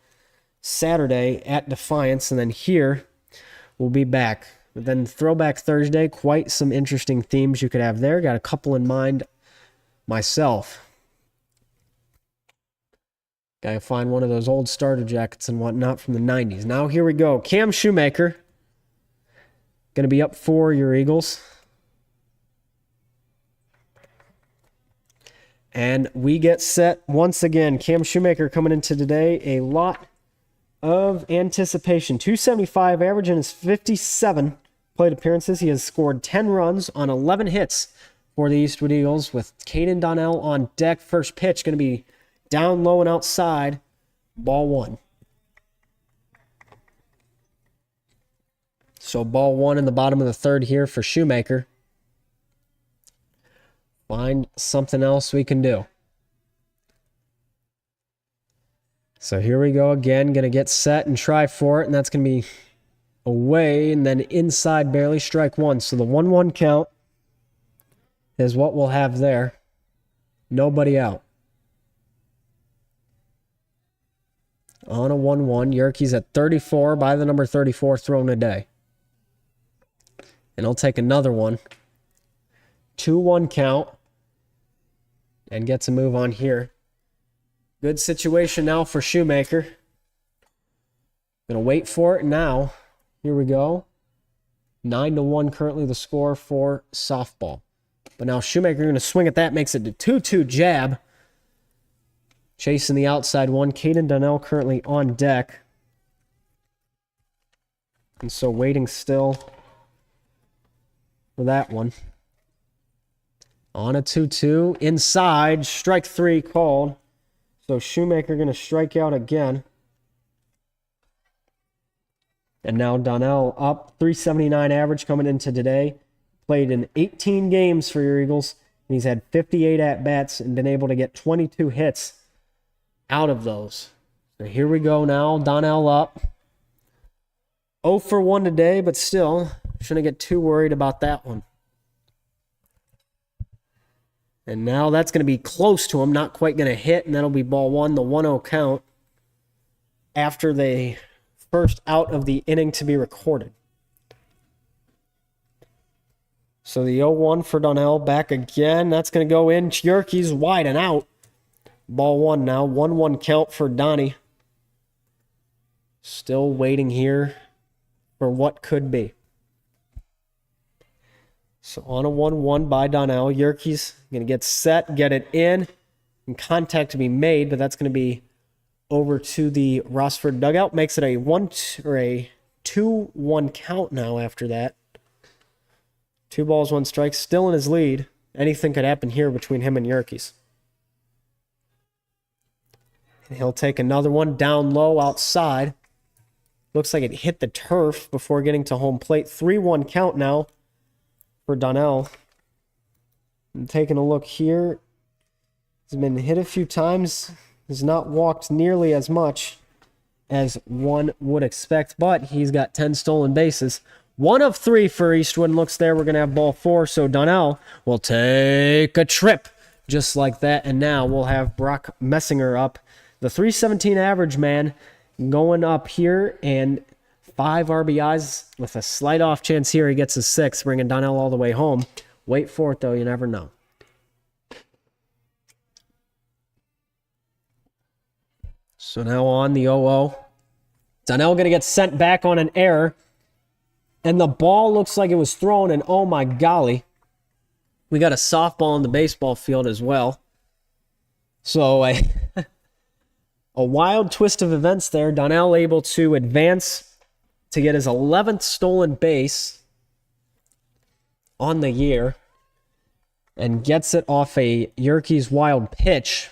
Saturday at Defiance, and then here we'll be back. But then Throwback Thursday, quite some interesting themes you could have there. Got a couple in mind myself. Gotta find one of those old starter jackets and whatnot from the 90s. Now here we go. Cam Shoemaker, gonna be up for your Eagles. And we get set once again. Cam Shoemaker coming into today. A lot of anticipation. 275 average in his 57 plate appearances. He has scored 10 runs on 11 hits for the Eastwood Eagles with Caden Donnell on deck. First pitch going to be down low and outside. Ball one. So ball one in the bottom of the third here for Shoemaker. Find something else we can do. So here we go again. Going to get set and try for it, and that's going to be away and then inside barely, strike one. So the 1-1 count is what we'll have there. Nobody out. On a 1-1, Yerke's at 34 by the number 34 thrown a day. And he'll take another one. 2-1 count. And gets a move on here. Good situation now for Shoemaker. Gonna wait for it now. Here we go. 9-1 currently the score for softball. But now Shoemaker gonna swing at that, makes it a 2-2 jab. Chasing the outside one. Caden Donnell currently on deck. And so waiting still for that one. On a 2-2. Inside. Strike three called. So Shoemaker going to strike out again. And now Donnell up. 379 average coming into today. Played in 18 games for your Eagles. And he's had 58 at-bats and been able to get 22 hits out of those. So here we go now. Donnell up. 0 for 1 today, but still shouldn't get too worried about that one. And now that's going to be close to him, not quite going to hit, and that'll be ball one, the 1-0 count after the first out of the inning to be recorded. So the 0-1 for Donnell back again. That's going to go in. Yerke's wide and out. Ball one now. 1-1 count for Donnie. Still waiting here for what could be. So on a 1-1 by Donnell. Yerke's going to get set, get it in, and contact to be made, but that's going to be over to the Rossford dugout. Makes it a 2-1 count now after that. 2 balls, 1 strike, still in his lead. Anything could happen here between him and Yerke's. And he'll take another one down low outside. Looks like it hit the turf before getting to home plate. 3-1 count now for Donnell. And taking a look here. He's been hit a few times. Has not walked nearly as much as one would expect, but he's got 10 stolen bases. 1 of 3 for Eastwood. Looks there. We're going to have ball 4, so Donnell will take a trip just like that. And now we'll have Brock Messinger up. The 317 average man going up here, and 5 RBIs with a slight off chance here. He gets a 6, bringing Donnell all the way home. Wait for it, though. You never know. So now on the 0-0. Donnell going to get sent back on an error. And the ball looks like it was thrown, and oh my golly. We got a softball in the baseball field as well. So a wild twist of events there. Donnell able to advance to get his 11th stolen base on the year. And gets it off a Yerke's wild pitch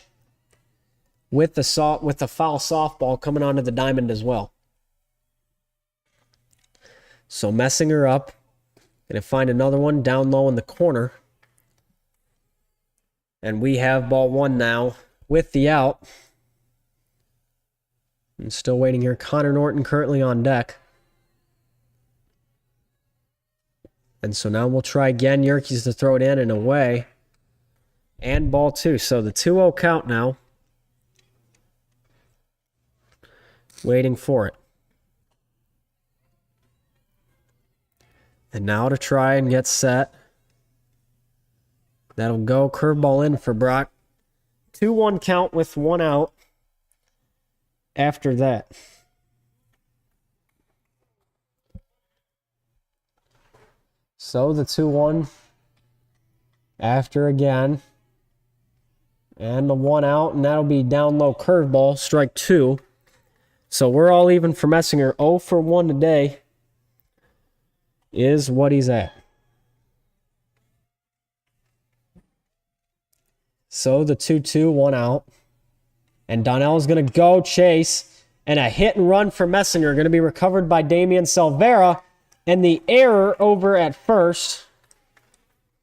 with the foul softball coming onto the diamond as well. So Messinger up. Going to find another one down low in the corner. And we have ball 1 now with the out. And still waiting here. Connor Norton currently on deck. And so now we'll try again. Yerke's to throw it in and away. And ball 2. So the 2-0 count now. Waiting for it. And now to try and get set. That'll go. Curveball in for Brock. 2-1 count with 1 out after that. So the 2-1 after again. And the 1 out, and that'll be down low curveball, strike 2. So we're all even for Messinger. 0 for 1 today is what he's at. So the 2-2, 1 out. And Donnell's going to go chase. And a hit and run for Messinger. Going to be recovered by Damian Silvera. And the error over at first.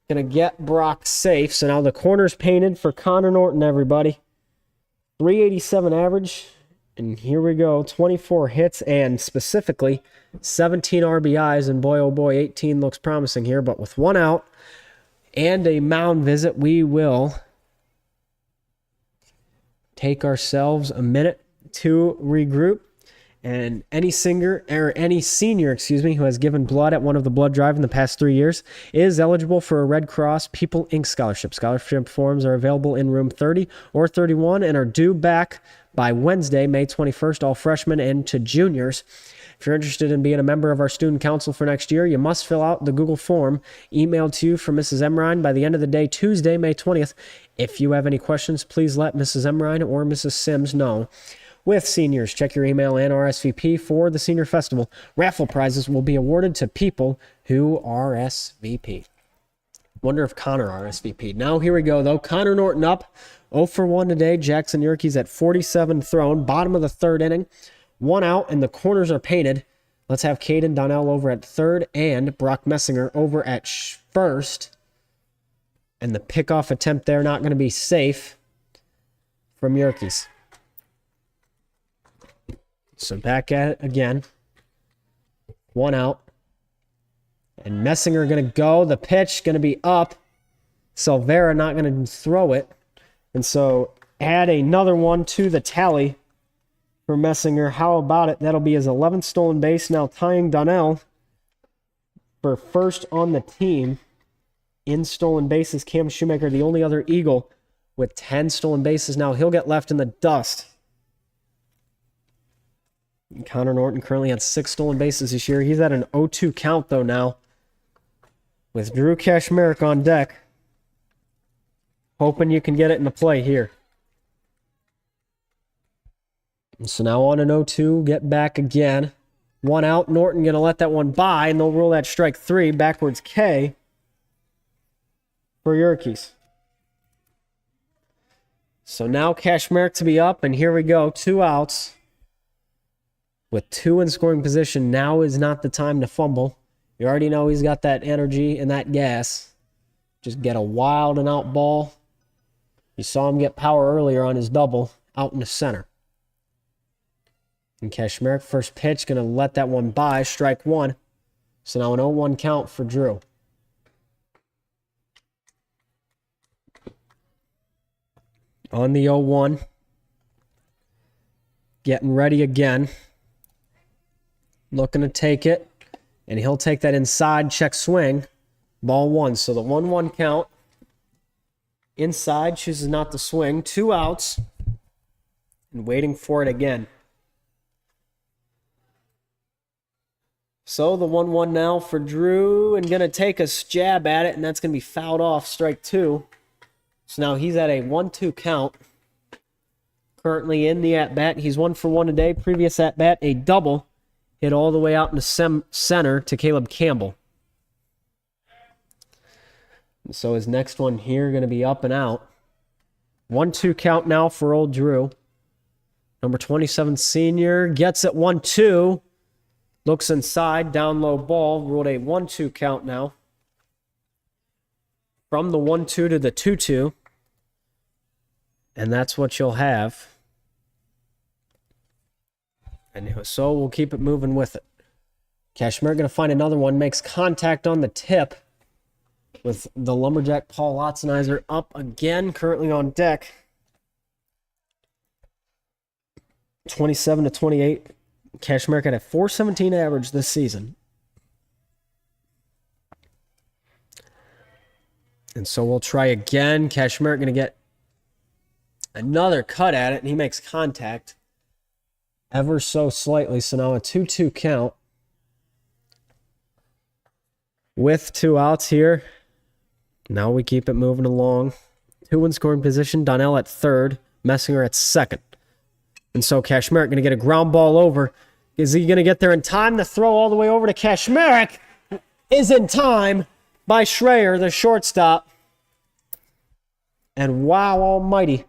Going to get Brock safe. So now the corner's painted for Connor Norton, everybody. 387 average. And here we go. 24 hits and specifically 17 RBIs. And boy, oh boy, 18 looks promising here. But with 1 out and a mound visit, we will take ourselves a minute to regroup. And any senior, who has given blood at one of the blood drive in the past 3 years is eligible for a Red Cross People Inc. scholarship. Scholarship forms are available in room 30 or 31 and are due back by Wednesday, May 21st, all freshmen and to juniors. If you're interested in being a member of our student council for next year, you must fill out the Google form emailed to you from Mrs. Emrine by the end of the day, Tuesday, May 20th. If you have any questions, please let Mrs. Emrine or Mrs. Sims know. With seniors, check your email and RSVP for the Senior Festival. Raffle prizes will be awarded to people who RSVP. Wonder if Connor RSVP'd. Now here we go, though. Connor Norton up 0 for 1 today. Jackson Yerkes at 47 thrown. Bottom of the third inning. 1 out, and the corners are painted. Let's have Caden Donnell over at third and Brock Messinger over at first. And the pickoff attempt there not going to be safe from Yerkes. So back at it again. 1 out. And Messinger going to go. The pitch going to be up. Silvera not going to throw it. And so add another one to the tally for Messinger. How about it? That'll be his 11th stolen base. Now tying Donnell for first on the team in stolen bases. Cam Shoemaker, the only other Eagle with 10 stolen bases. Now he'll get left in the dust. Connor Norton currently had 6 stolen bases this year. He's at an 0-2 count, though, now. With Drew Kashmerick on deck. Hoping you can get it into play here. And so now on an 0-2, get back again. 1 out. Norton going to let that one by, and they'll rule that strike 3. Backwards K for Yerkes. So now Kashmerick to be up, and here we go. 2 outs. With 2 in scoring position, now is not the time to fumble. You already know he's got that energy and that gas. Just get a wild and out ball. You saw him get power earlier on his double out in the center. And Kashmerick, first pitch, going to let that one by, strike 1. So now an 0-1 count for Drew. On the 0-1. Getting ready again. Looking to take it. And he'll take that inside, check swing. Ball 1. So the 1-1 count. Inside, chooses not to swing. 2 outs. And waiting for it again. So the 1-1 now for Drew. And going to take a jab at it. And that's going to be fouled off, strike 2. So now he's at a 1-2 count. Currently in the at-bat. He's 1 for 1 today. Previous at-bat, a double. Hit all the way out in the center to Caleb Campbell. And so his next one here going to be up and out. 1-2 count now for old Drew. Number 27 senior gets it 1-2. Looks inside, down low ball. Ruled a 1-2 count now. From the 1-2 to the 2-2. And that's what you'll have. And so we'll keep it moving with it. Kashmir going to find another one. Makes contact on the tip with the Lumberjack Paul Otzenizer up again. Currently on deck. 27-28. Kashmir had a .417 average this season. And so we'll try again. Kashmir going to get another cut at it, and he makes contact ever so slightly. So now a 2-2 count with 2 outs here. Now we keep it moving along. 2 in scoring position. Donnell at third. Messinger at second. And so Kashmerick going to get a ground ball over. Is he going to get there in time? The throw all the way over to Kashmerick is in time by Schreier, the shortstop. And wow almighty.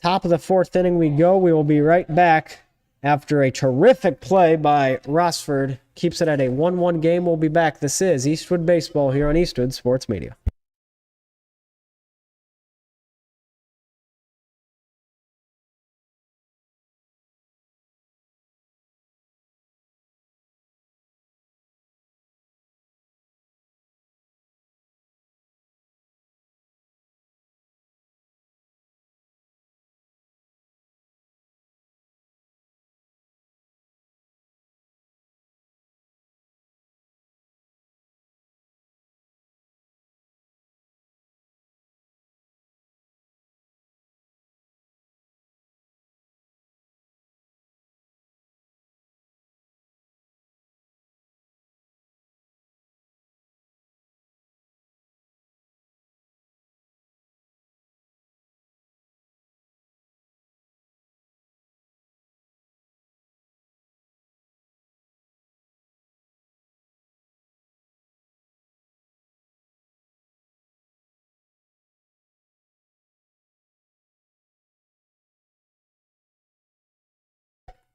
Top of the fourth inning we go. We will be right back after a terrific play by Rossford. Keeps it at a 1-1 game. We'll be back. This is Eastwood Baseball here on Eastwood Sports Media.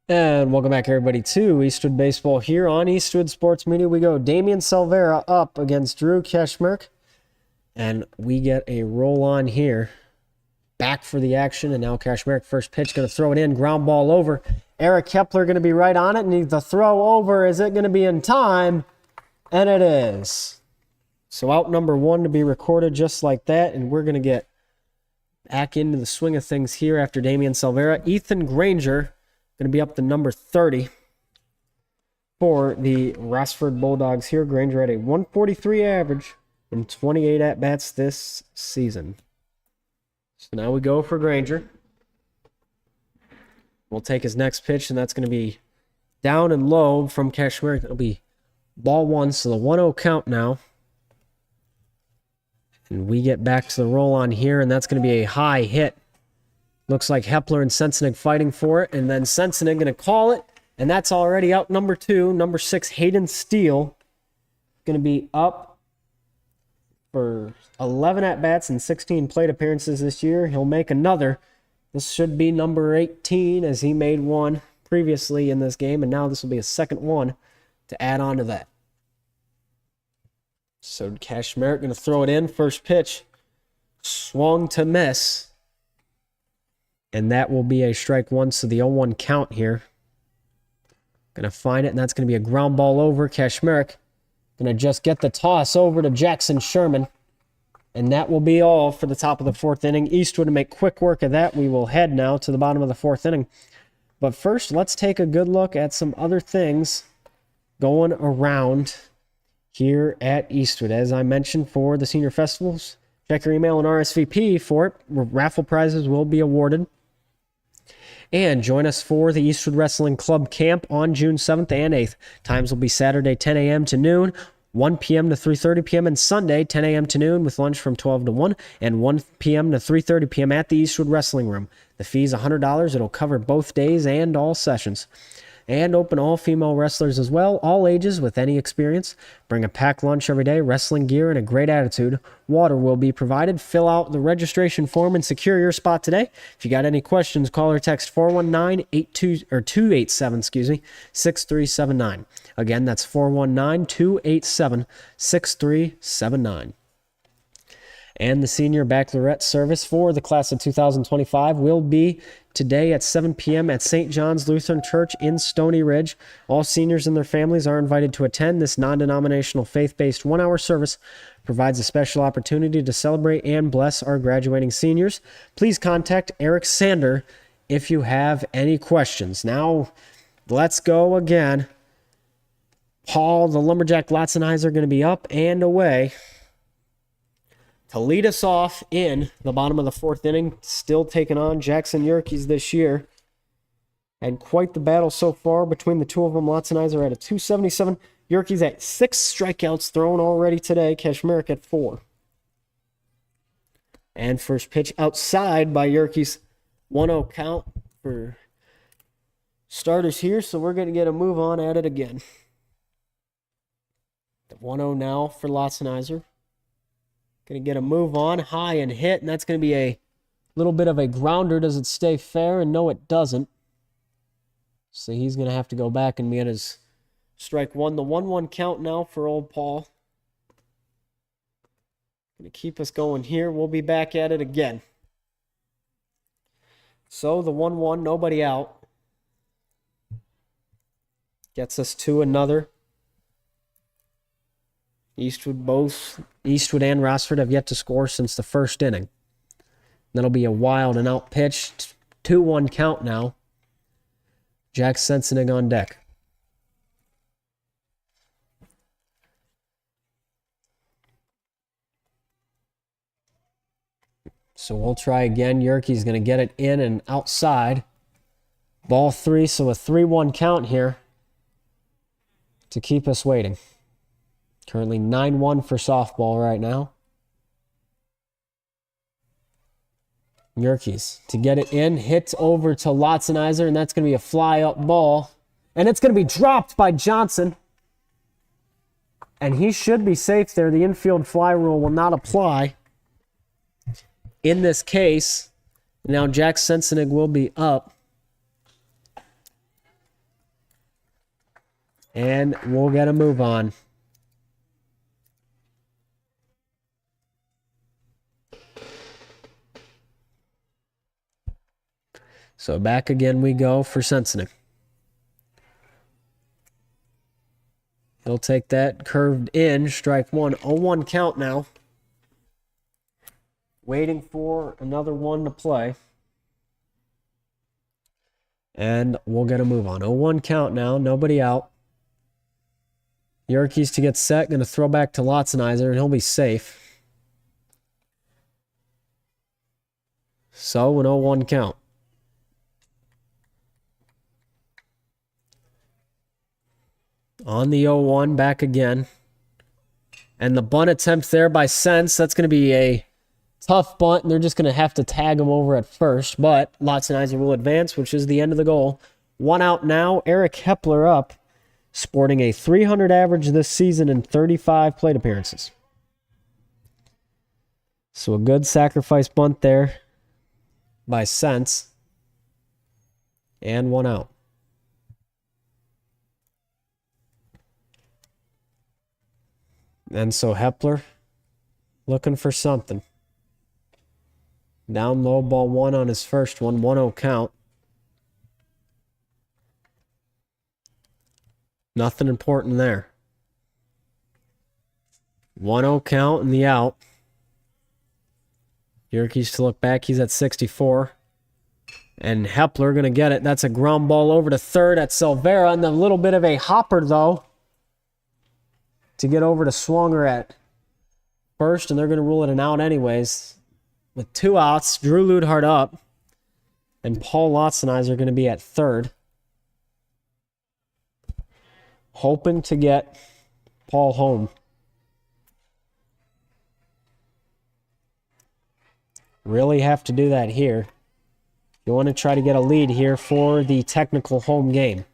And welcome back, everybody, to Eastwood Baseball here on Eastwood Sports Media. We go Damian Silvera up against Drew Kashmerick, and we get a roll on here. Back for the action, and now Kashmerick, first pitch, going to throw it in, ground ball over. Eric Kepler going to be right on it, and the throw over, is it going to be in time? And it is. So out number one to be recorded just like that, and we're going to get back into the swing of things here after Damian Silvera. Ethan Granger going to be up to number 30 for the Rossford Bulldogs here. Granger had a 143 average and 28 at-bats this season. So now we go for Granger. We'll take his next pitch, and that's going to be down and low from Kashmerick. It'll be ball one, so the 1-0 count now. And we get back to the roll on here, and that's going to be a high hit. Looks like Hepler and Sensenig fighting for it, and then Sensenig going to call it, and that's already out number 2. Number 6, Hayden Steele, going to be up for 11 at-bats and 16 plate appearances this year. He'll make another. This should be number 18, as he made one previously in this game, and now this will be a second one to add on to that. So Kashmerick going to throw it in. First pitch, swung to miss. And that will be a strike one, so the 0-1 count here. Going to find it, and that's going to be a ground ball over. Kashmerick going to just get the toss over to Jackson Sherman. And that will be all for the top of the fourth inning. Eastwood to make quick work of that. We will head now to the bottom of the fourth inning. But first, let's take a good look at some other things going around here at Eastwood. As I mentioned, for the senior festivals, check your email and RSVP for it. Raffle prizes will be awarded. And join us for the Eastwood Wrestling Club Camp on June 7th and 8th. Times will be Saturday 10 a.m. to noon, 1 p.m. to 3:30 p.m. and Sunday 10 a.m. to noon with lunch from 12 to 1 and 1 p.m. to 3:30 p.m. at the Eastwood Wrestling Room. The fee is $100. It'll cover both days and all sessions. And open all female wrestlers as well, all ages with any experience. Bring a packed lunch every day, wrestling gear, and a great attitude. Water will be provided. Fill out the registration form and secure your spot today. If you got any questions, call or text 419-287-6379. Again, that's 419-287-6379. And the senior baccalaureate service for the class of 2025 will be today at 7 p.m. at St. John's Lutheran Church in Stony Ridge. All seniors and their families are invited to attend. This non-denominational faith-based one-hour service provides a special opportunity to celebrate and bless our graduating seniors. Please contact Eric Sander if you have any questions. Now, let's go again. Paul, the Lumberjack Lotzenheiser, going to be up and away to lead us off in the bottom of the fourth inning. Still taking on Jackson Yerkes this year. Had quite the battle so far between the two of them. Lotzenheiser at a 277. Yerkes at 6 strikeouts thrown already today. Kashmerick at 4. And first pitch outside by Yerkes. 1-0 count for Starters here, so we're going to get a move on at it again. The 1-0 now for Lotzenizer. Going to get a move on, high and hit, and that's going to be a little bit of a grounder. Does it stay fair? And no, it doesn't. So he's going to have to go back and be at his strike one. The 1-1 count now for old Paul. Going to keep us going here. We'll be back at it again. So the 1-1, nobody out. Gets us to another. Eastwood and Rossford have yet to score since the first inning. That'll be a wild and out pitch. 2-1 count now. Jack Sensenig on deck. So we'll try again. Yerke's going to get it in and outside. Ball 3, so a 3-1 count here to keep us waiting. Currently 9-1 for softball right now. Yerke's to get it in, hits over to Lotzenizer, and that's going to be a fly-up ball. And it's going to be dropped by Johnson. And he should be safe there. The infield fly rule will not apply in this case. Now Jack Sensenig will be up. And we'll get a move on. So back again we go for Sensenig. He'll take that curved in, strike one. 0-1 count now. Waiting for another one to play. And we'll get a move on. 0-1 count now, nobody out. Yerke's to get set, going to throw back to Lotzenizer, and he'll be safe. So an 0-1 count. On the 0-1, back again. And the bunt attempt there by Sense. That's going to be a tough bunt, and they're just going to have to tag him over at first. But Lotzenizer will advance, which is the end of the goal. 1 out now. Eric Hepler up, sporting a .300 average this season in 35 plate appearances. So a good sacrifice bunt there by Sense. And 1 out. And so Hepler looking for something. Down low, ball 1 on his first one. 1-0 count. Nothing important there. 1-0 count and the out. Yerke's to look back. He's at 64. And Hepler going to get it. That's a ground ball over to third at Silvera. And a little bit of a hopper, though, to get over to Swanger at first. And they're going to rule it an out anyways. With 2 outs, Drew Ludhart up. And Paul Lotzenizer are going to be at third. Hoping to get Paul home. Really have to do that here. You want to try to get a lead here for the technical home game.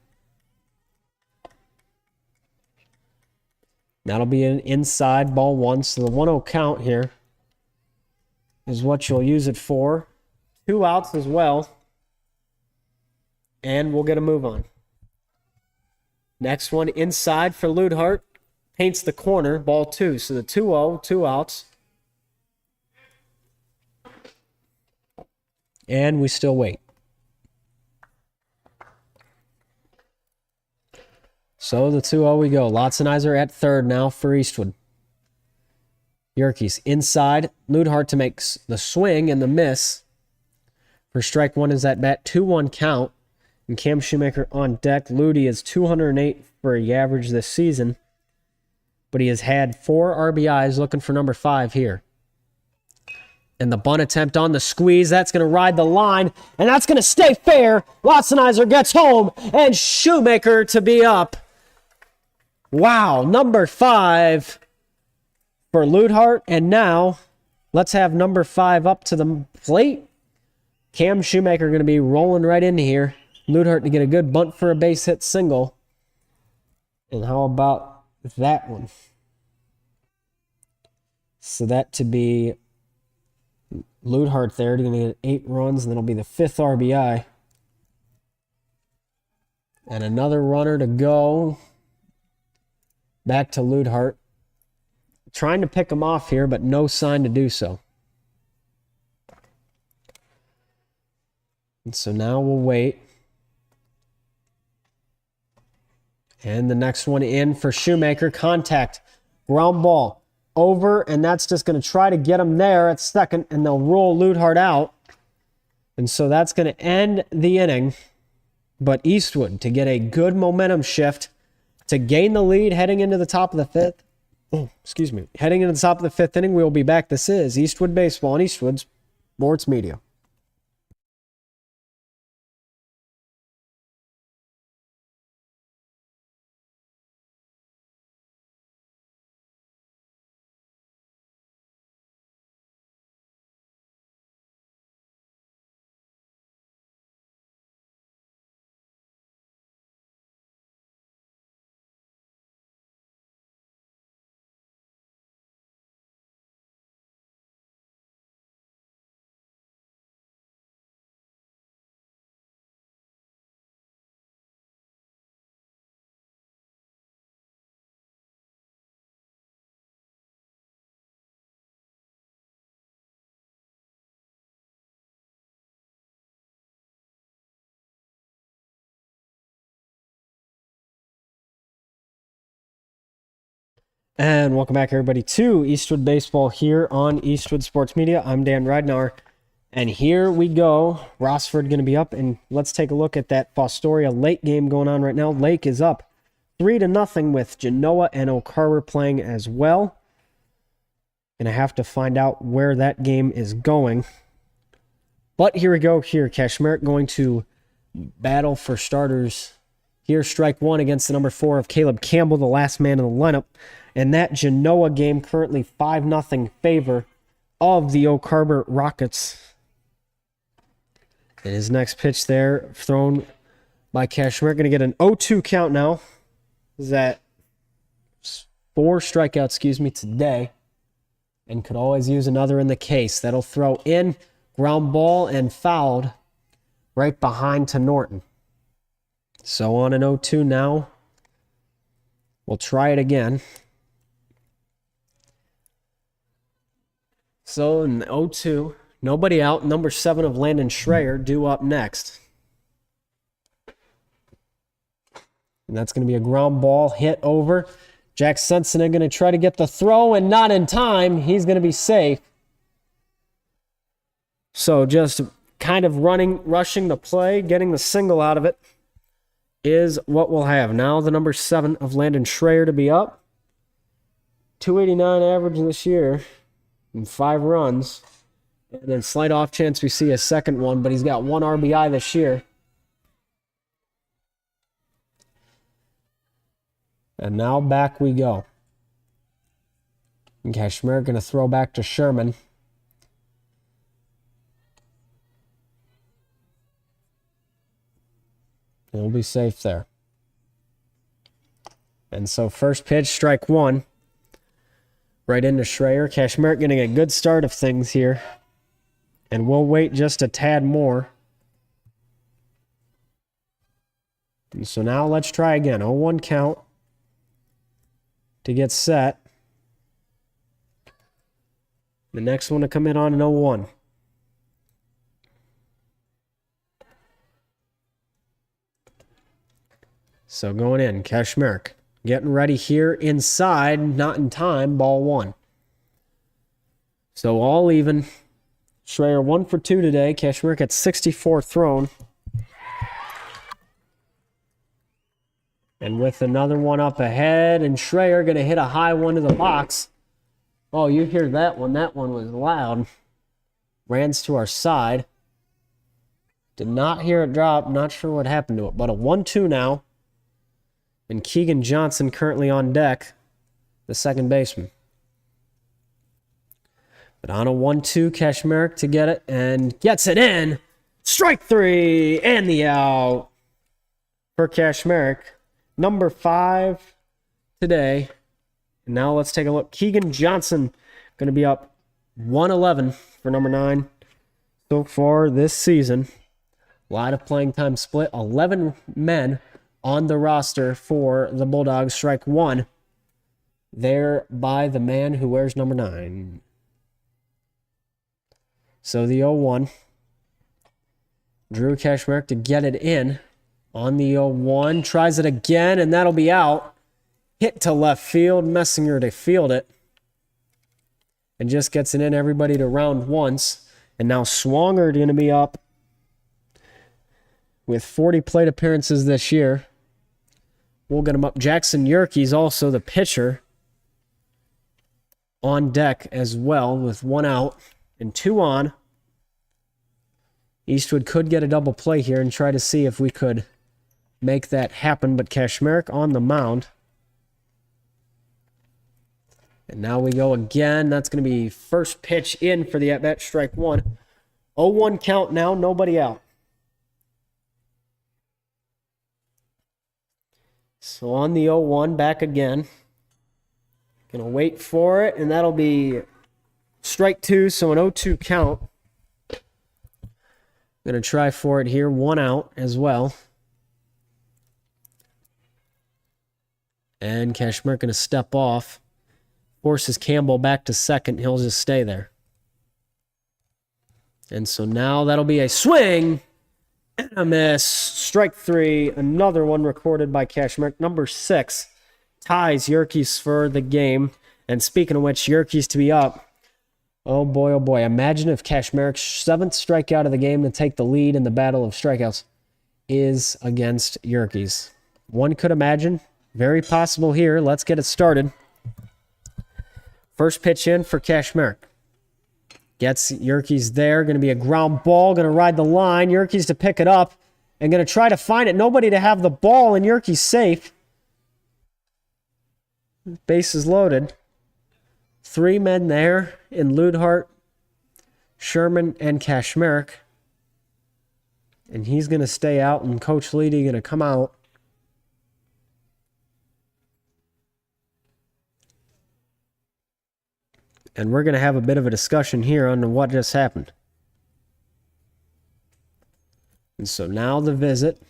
That'll be an inside ball 1. So the 1-0 count here is what you'll use it for. 2 outs as well. And we'll get a move on. Next one inside for Ludhart. Paints the corner, ball 2. So the 2-0, 2 outs. And we still wait. So the 2-0 we go. Lotzenizer at third now for Eastwood. Yerke's inside. Ludhart to make the swing and the miss. For strike 1 is at bat. 2-1 count. And Cam Shoemaker on deck. Ludi is 208 for a average this season. But he has had 4 RBIs, looking for number 5 here. And the bunt attempt on the squeeze. That's going to ride the line. And that's going to stay fair. Lotzenizer gets home. And Shoemaker to be up. Wow, number 5 for Ludhart. And now let's have number 5 up to the plate. Cam Shoemaker going to be rolling right in here. Ludhart to get a good bunt for a base hit single. And how about that one? So that to be Ludhart there, going to get 8 runs, and then it'll be the 5th RBI. And another runner to go. Back to Ludhart. Trying to pick him off here, but no sign to do so. And so now we'll wait. And the next one in for Shoemaker. Contact. Ground ball. Over, and that's just going to try to get him there at second, and they'll roll Ludhart out. And so that's going to end the inning. But Eastwood to get a good momentum shift to gain the lead heading into the top of the 5th. Oh, excuse me. Heading into the top of the 5th inning, we will be back. This is Eastwood Baseball and Eastwood Sports Media. And welcome back, everybody, to Eastwood Baseball here on Eastwood Sports Media. I'm Dan Ridenour, and here we go. Rossford going to be up, and let's take a look at that Fostoria Lake game going on right now. Lake is up 3-0 with Genoa and Oak Harbor playing as well. Going to have to find out where that game is going. But here we go here. Kashmir going to battle for starters. Here, strike one against the number 4 of Caleb Campbell, the last man in the lineup. And that Genoa game currently 5-0 favor of the Oak Harbor Rockets. And his next pitch there, thrown by Kashmir, going to get an 0-2 count now. Is that 4 strikeouts, today. And could always use another in the case. That'll throw in, ground ball, and fouled right behind to Norton. So on an 0-2 now. We'll try it again. So in 0-2, nobody out. Number 7 of Landon Schreier due up next. And that's going to be a ground ball hit over. Jack Sensen going to try to get the throw, and not in time. He's going to be safe. So just kind of rushing the play, getting the single out of it is what we'll have. Now the number 7 of Landon Schreier to be up. 289 average this year and 5 runs. And then slight off chance we see a second one, but he's got 1 RBI this year. And now back we go. And Kashmir going to throw back to Sherman. He'll be safe there. And so first pitch, strike 1. Right into Schreier. Kashmir getting a good start of things here. And we'll wait just a tad more. And so now let's try again. 0-1 count to get set. The next one to come in on an 0-1. So going in, Kashmir getting ready here inside, not in time, ball 1. So all even. Schreier 1 for 2 today. Kashmir at 64 thrown. And with another one up ahead, and Schreier going to hit a high one to the box. Oh, you hear that one. That one was loud. Rans to our side. Did not hear it drop. Not sure what happened to it. But a 1-2 now. And Keegan Johnson currently on deck, the second baseman. But on a 1-2, Kashmir to get it and gets it in. Strike 3 and the out. for Kashmerick. Number 5 today. And now let's take a look. Keegan Johnson going to be up 111 for number 9 so far this season. A lot of playing time split. 11 men on the roster for the Bulldogs. Strike 1 there by the man who wears number 9. So the 0-1. Drew Kashmerick to get it in on the 0-1. Tries it again, and that'll be out. Hit to left field. Messinger to field it. And just gets it in. Everybody to round once. And now Swanger going to be up with 40 plate appearances this year. We'll get him up. Jackson Yerkes also the pitcher on deck as well with 1 out and 2 on. Eastwood could get a double play here and try to see if we could make that happen, but Kashmerick on the mound. And now we go again. That's going to be first pitch in for the at-bat, strike 1. 0-1 count now, nobody out. So on the 0-1, back again. Going to wait for it, and that'll be strike 2, so an 0-2 count. Going to try for it here, 1 out as well. And Kashmerick going to step off. Forces Campbell back to second. He'll just stay there. And so now that'll be a swing and a miss. Strike 3. Another one recorded by Kashmerick. Number 6 ties Yerkes for the game. And speaking of which, Yerkes to be up. Oh boy, oh boy. Imagine if Kashmerick's 7th strikeout of the game to take the lead in the battle of strikeouts is against Yerkes. One could imagine. Very possible here. Let's get it started. First pitch in for Kashmerick. Gets Yerkes there. Going to be a ground ball. Going to ride the line. Yerkes to pick it up. And going to try to find it. Nobody to have the ball. And Yerkes safe. Base is loaded. 3 men there in Ludhart, Sherman, and Kashmerick. And he's going to stay out. And Coach Leedy going to come out. And we're going to have a bit of a discussion here on what just happened. And so now the visit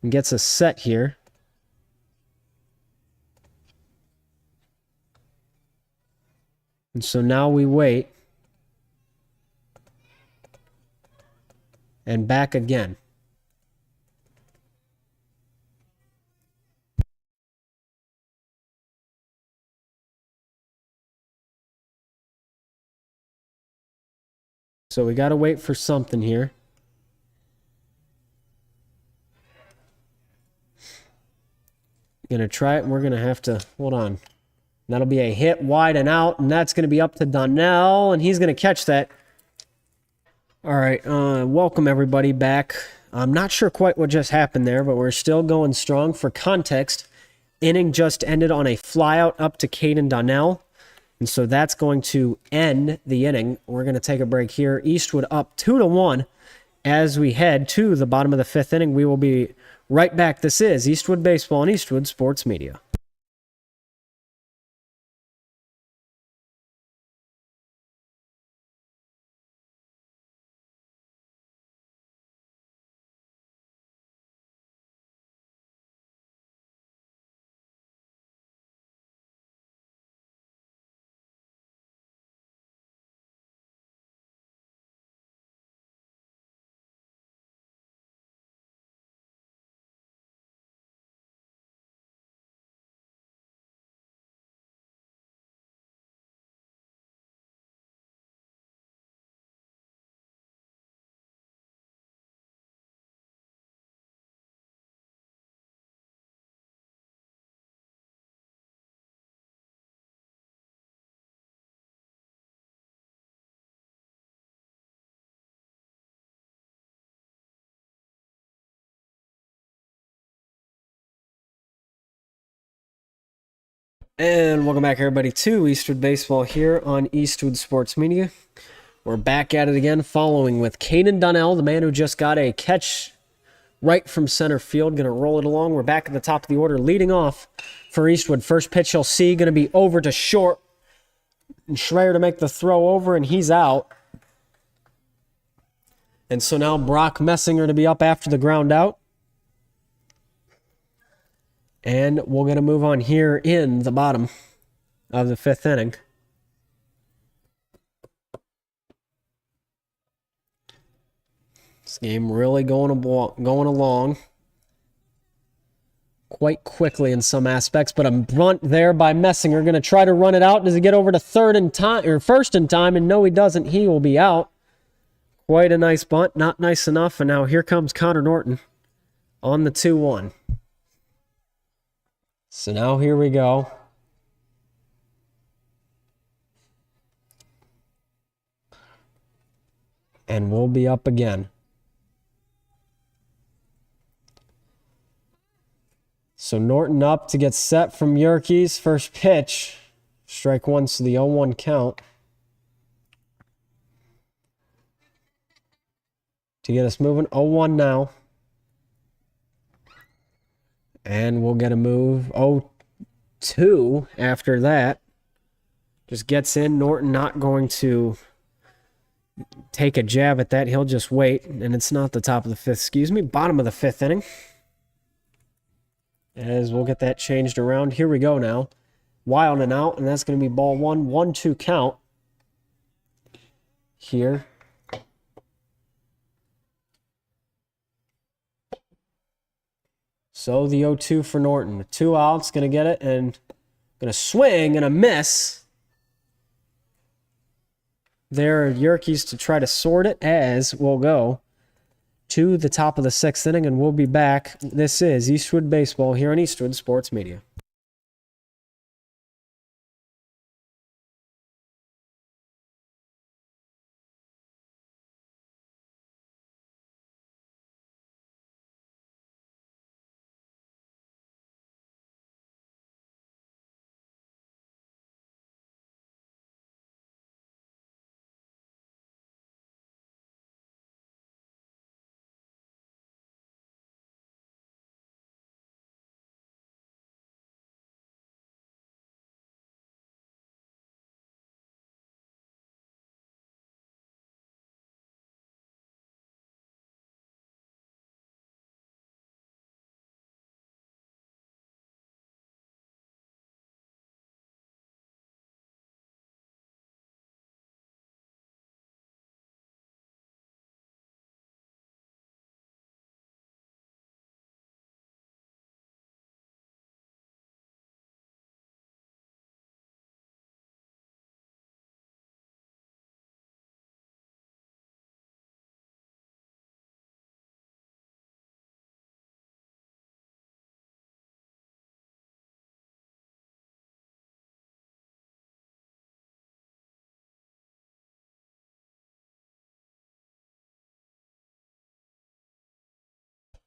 gets us set here. And so now we wait. And back again. So we got to wait for something here. Going to try it, and we're going to have to, hold on. That'll be a hit wide and out, and that's going to be up to Donnell, and he's going to catch that. All right, welcome everybody back. I'm not sure quite what just happened there, but we're still going strong. For context, inning just ended on a flyout up to Caden Donnell. And so that's going to end the inning. We're going to take a break here. Eastwood up 2-1 as we head to the bottom of the 5th inning. We will be right back. This is Eastwood Baseball and Eastwood Sports Media. And welcome back, everybody, to Eastwood Baseball here on Eastwood Sports Media. We're back at it again, following with Caden Donnell, the man who just got a catch right from center field. Going to roll it along. We're back at the top of the order. Leading off for Eastwood. First pitch you'll see going to be over to short. And Schreier to make the throw over, and he's out. And so now Brock Messinger to be up after the ground out. And we're going to move on here in the bottom of the 5th inning. This game really going along quite quickly in some aspects, but a bunt there by Messinger. Going to try to run it out. Does he get over to first in time? And no, he doesn't. He will be out. Quite a nice bunt. Not nice enough. And now here comes Connor Norton on the 2-1. So now here we go. And we'll be up again. So Norton up to get set from Yerkes. First pitch. Strike one, so the 0-1 count. To get us moving. 0-1 now. And we'll get a move. 0-2 after that. Just gets in. Norton not going to take a jab at that. He'll just wait. And it's not the top of the 5th, bottom of the 5th inning. As we'll get that changed around. Here we go now. Wild and out, and that's going to be ball 1. 1-2 count. Here. So the 0-2 for Norton. 2 outs, going to get it, and going to swing and a miss. There are Yerkes to try to sort it, as we'll go to the top of the 6th inning, and we'll be back. This is Eastwood Baseball here on Eastwood Sports Media.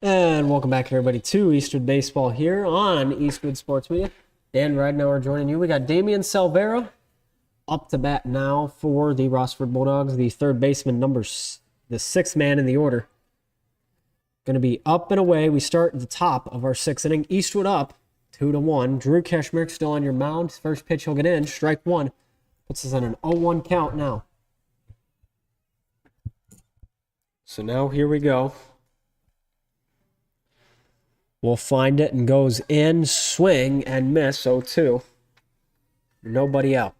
And welcome back, everybody, to Eastwood Baseball here on Eastwood Sports Media. Dan Ridenour joining you. We got Damian Salvera up to bat now for the Rossford Bulldogs, the 3rd baseman, the 6th man in the order. Going to be up and away. We start at the top of our 6th inning. Eastwood up 2-1. Drew Keshmerick still on your mound. First pitch he'll get in. Strike 1. Puts us on an 0-1 count now. So now here we go. We'll find it and goes in, swing, and miss. 0-2. Nobody out.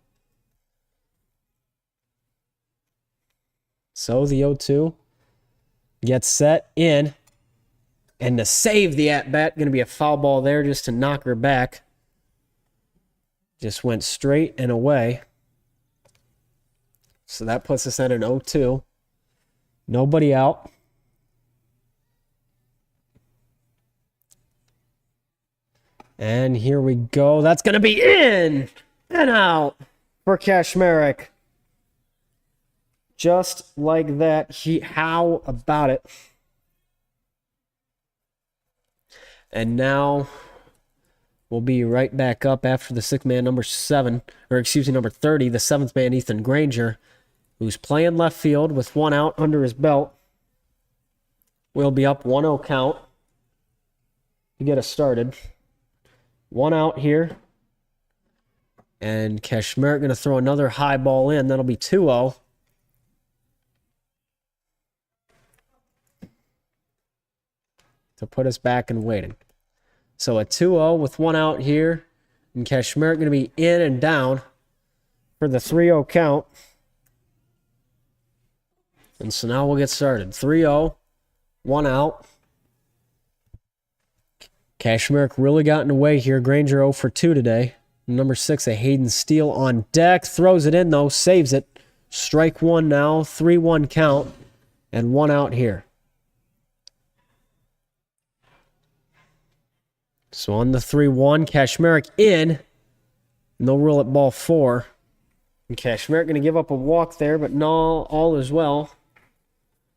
So the 0-2 gets set in. And to save the at-bat, going to be a foul ball there just to knock her back. Just went straight and away. So that puts us at an 0-2. Nobody out. And here we go. That's going to be in and out for Kashmerick. Just like that. How about it? And now we'll be right back up after the 6th man, number 30, the 7th man, Ethan Granger, who's playing left field with 1 out under his belt. We'll be up 1-0 count. to get us started. One out here. And Kashmir going to throw another high ball in. That'll be 2-0. To put us back in waiting. So a 2-0 with one out here. And Kashmir going to be in and down for the 3-0 count. And so now we'll get started. 3-0, one out. Kashmir really got in the way here. Granger 0 for 2 today. Number 6, a Hayden Steele on deck. Throws it in, though. Saves it. Strike one now. 3-1 count. And one out here. So on the 3-1, Kashmir in. And they'll rule at ball 4. And Kashmir going to give up a walk there, but no, all is well.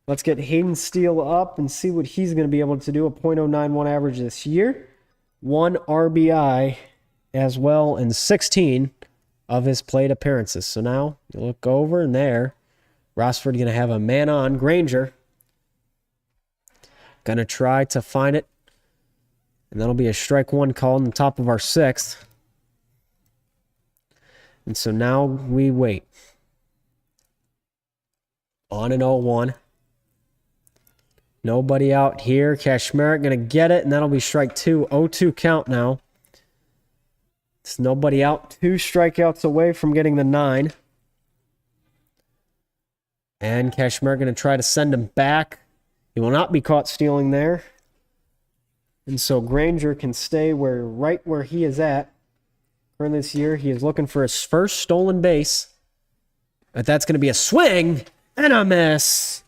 Let's get Hayden Steele up and see what he's going to be able to do. A .091 average this year. 1 RBI as well in 16 of his plate appearances. So now you look over and there. Rossford going to have a man on. Granger going to try to find it. And that'll be a strike one call on the top of our 6th. And so now we wait. On an 0-1. Nobody out here. Kashmir going to get it, and that'll be strike 2. 0-2 count now. It's nobody out. 2 strikeouts away from getting the 9. And Kashmir going to try to send him back. He will not be caught stealing there. And so Granger can stay right where he is at. For this year, he is looking for his first stolen base. But that's going to be a swing and a miss.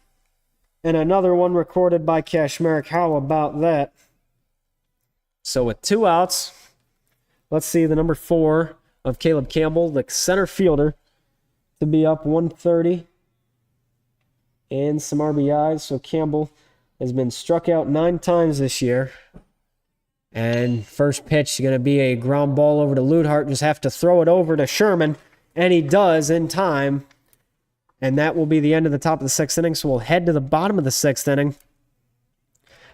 And another one recorded by Kashmir. How about that? So with 2 outs, let's see the number 4 of Caleb Campbell, the center fielder, to be up 130 and some RBIs. So Campbell has been struck out 9 times this year. And first pitch is going to be a ground ball over to Ludhart. Just have to throw it over to Sherman. And he does in time. And that will be the end of the top of the 6th inning. So we'll head to the bottom of the 6th inning.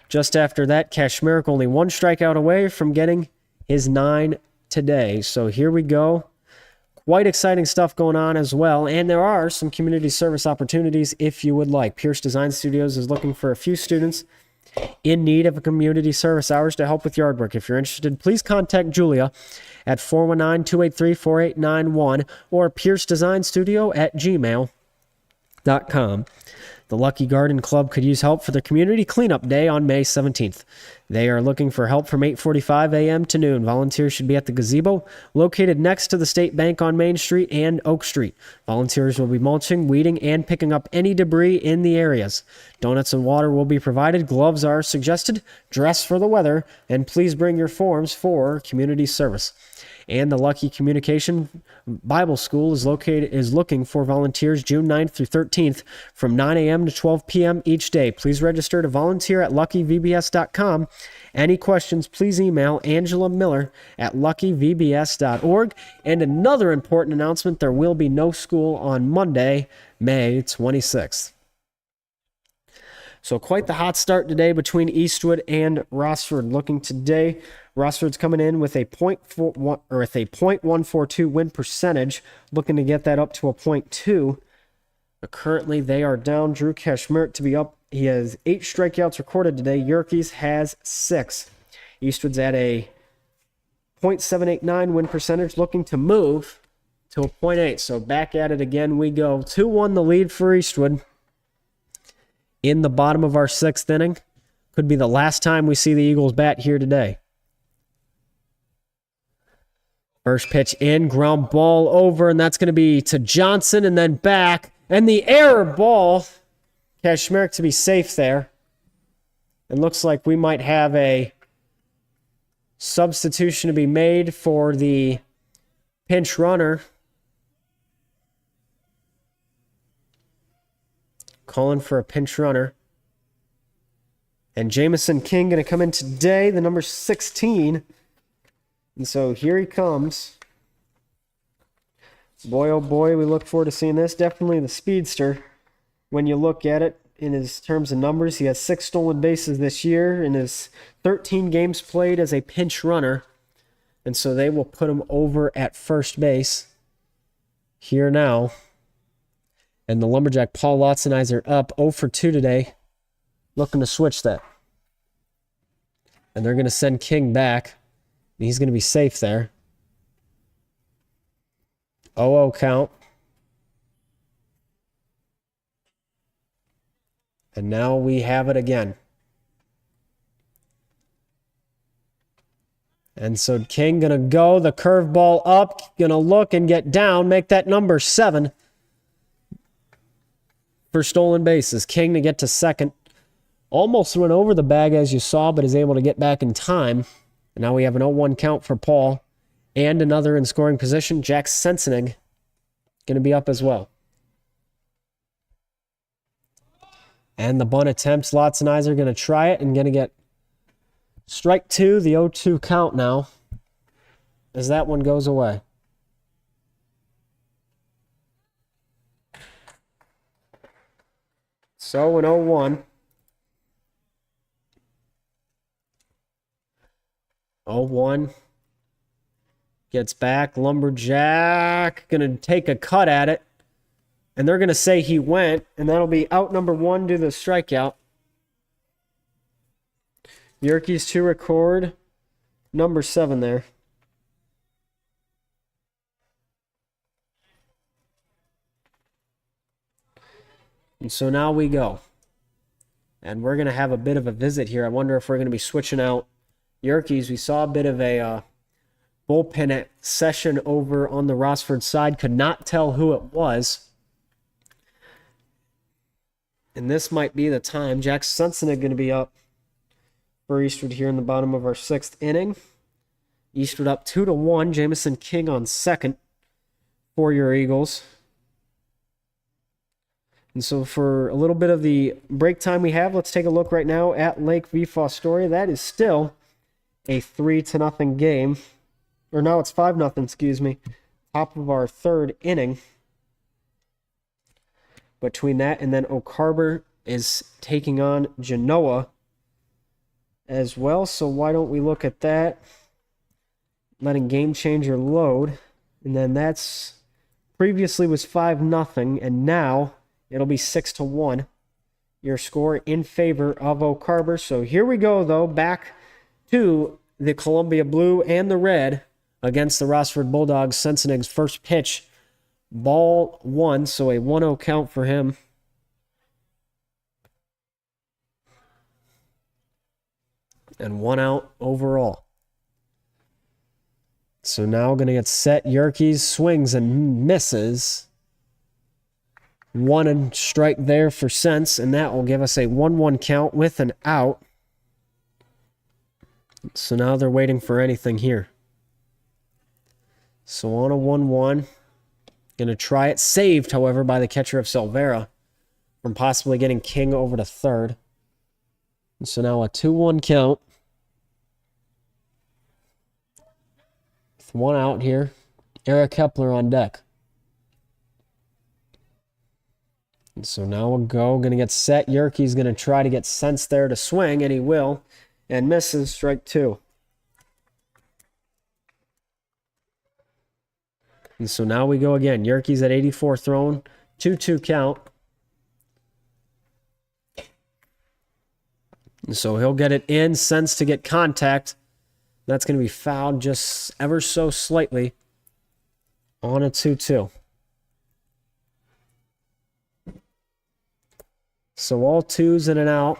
Just after that, Kashmir only 1 strikeout away from getting his 9 today. So here we go. Quite exciting stuff going on as well. And there are some community service opportunities if you would like. Pierce Design Studios is looking for a few students in need of a community service hours to help with yard work. If you're interested, please contact Julia at 419-283-4891 or piercedesignstudio@gmail.com. The Lucky Garden Club could use help for their community cleanup day on May 17th. They are looking for help from 8:45 a.m. to noon. Volunteers should be at the gazebo located next to the State Bank on Main Street and Oak Street. Volunteers will be mulching, weeding, and picking up any debris in the areas. Donuts and water will be provided. Gloves are suggested. Dress for the weather. And please bring your forms for community service. And the Lucky Communication Bible School is looking for volunteers June 9th through 13th from 9 a.m. to 12 p.m. each day. Please register to volunteer at luckyvbs.com. Any questions, please email Angela Miller at luckyvbs.org. And another important announcement, there will be no school on Monday, May 26th. So quite the hot start today between Eastwood and Rossford. Looking today, Rossford's coming in with a .142 win percentage, looking to get that up to a .2. But currently they are down. Drew Kashmir to be up. He has 8 strikeouts recorded today. Yerkes has 6. Eastwood's at a .789 win percentage, looking to move to a .8. So back at it again we go. 2-1 the lead for Eastwood. In the bottom of our 6th inning. Could be the last time we see the Eagles bat here today. First pitch in, ground ball over, and that's going to be to Johnson and then back. And the error ball. Kashmir to be safe there. It looks like we might have a substitution to be made for the pinch runner. Calling for a pinch runner. And Jamison King going to come in today, the number 16. And so here he comes. Boy, oh boy, we look forward to seeing this. Definitely the speedster when you look at it. in his terms of numbers. He has 6 stolen bases this year in his 13 games played as a pinch runner. And so they will put him over at first base here now. And the Lumberjack Paul Lotzenizer are up 0 for 2 today, looking to switch that. And they're going to send King back. He's going to be safe there. 0-0 count. And now we have it again. And so King going to go, the curveball up, going to look and get down, make that number 7 for stolen bases. King to get to second. Almost went over the bag as you saw, but is able to get back in time. And now we have an 0-1 count for Paul. And another in scoring position, Jack Sensenig, going to be up as well. And the bunt attempts, Lotzenizer going to try it and going to get strike 2, the 0-2 count now, as that one goes away. So an 0-1. 0-1. Gets back. Lumberjack going to take a cut at it. And they're going to say he went. And that'll be out number 1 due to the strikeout. Yerkes to record number 7 there. And so now we go. And we're going to have a bit of a visit here. I wonder if we're going to be switching out Yerkes. We saw a bit of a bullpen session over on the Rossford side. Could not tell who it was. And this might be the time. Jack Sensenig going to be up for Eastwood here in the bottom of our 6th inning. Eastwood up 2-1. Jamison King on second for your Eagles. And so for a little bit of the break time we have, let's take a look right now at Lake v. Fostoria. That is still a 3-0 game. Or now it's 5-0, excuse me. Top of our 3rd inning. Between that and then Oak Harbor is taking on Genoa as well. So why don't we look at that? Letting Game Changer load. And then that's previously was 5-0, and now it'll be 6-1. Your score in favor of Oak Harbor. So here we go, though, back to the Columbia Blue and the Red against the Rossford Bulldogs. Sensenig's first pitch, ball 1, so a 1-0 count for him. And 1 out overall. So now going to get set. Yerkes swings and misses. 1 strike there for Sense, and that will give us a 1-1 count with an out. So now they're waiting for anything here. So on a 1-1. Going to try it. Saved, however, by the catcher of Silvera from possibly getting King over to third. And so now a 2-1 count. With 1 out here. Eric Kepler on deck. And so now we'll go. Going to get set. Yerke's going to try to get Sense there to swing, and he will. And misses, strike 2. And so now we go again. Yerke's at 84 thrown. 2-2 count. And so he'll get it in. Sense to get contact. That's going to be fouled just ever so slightly on a 2-2. So all 2s in and out.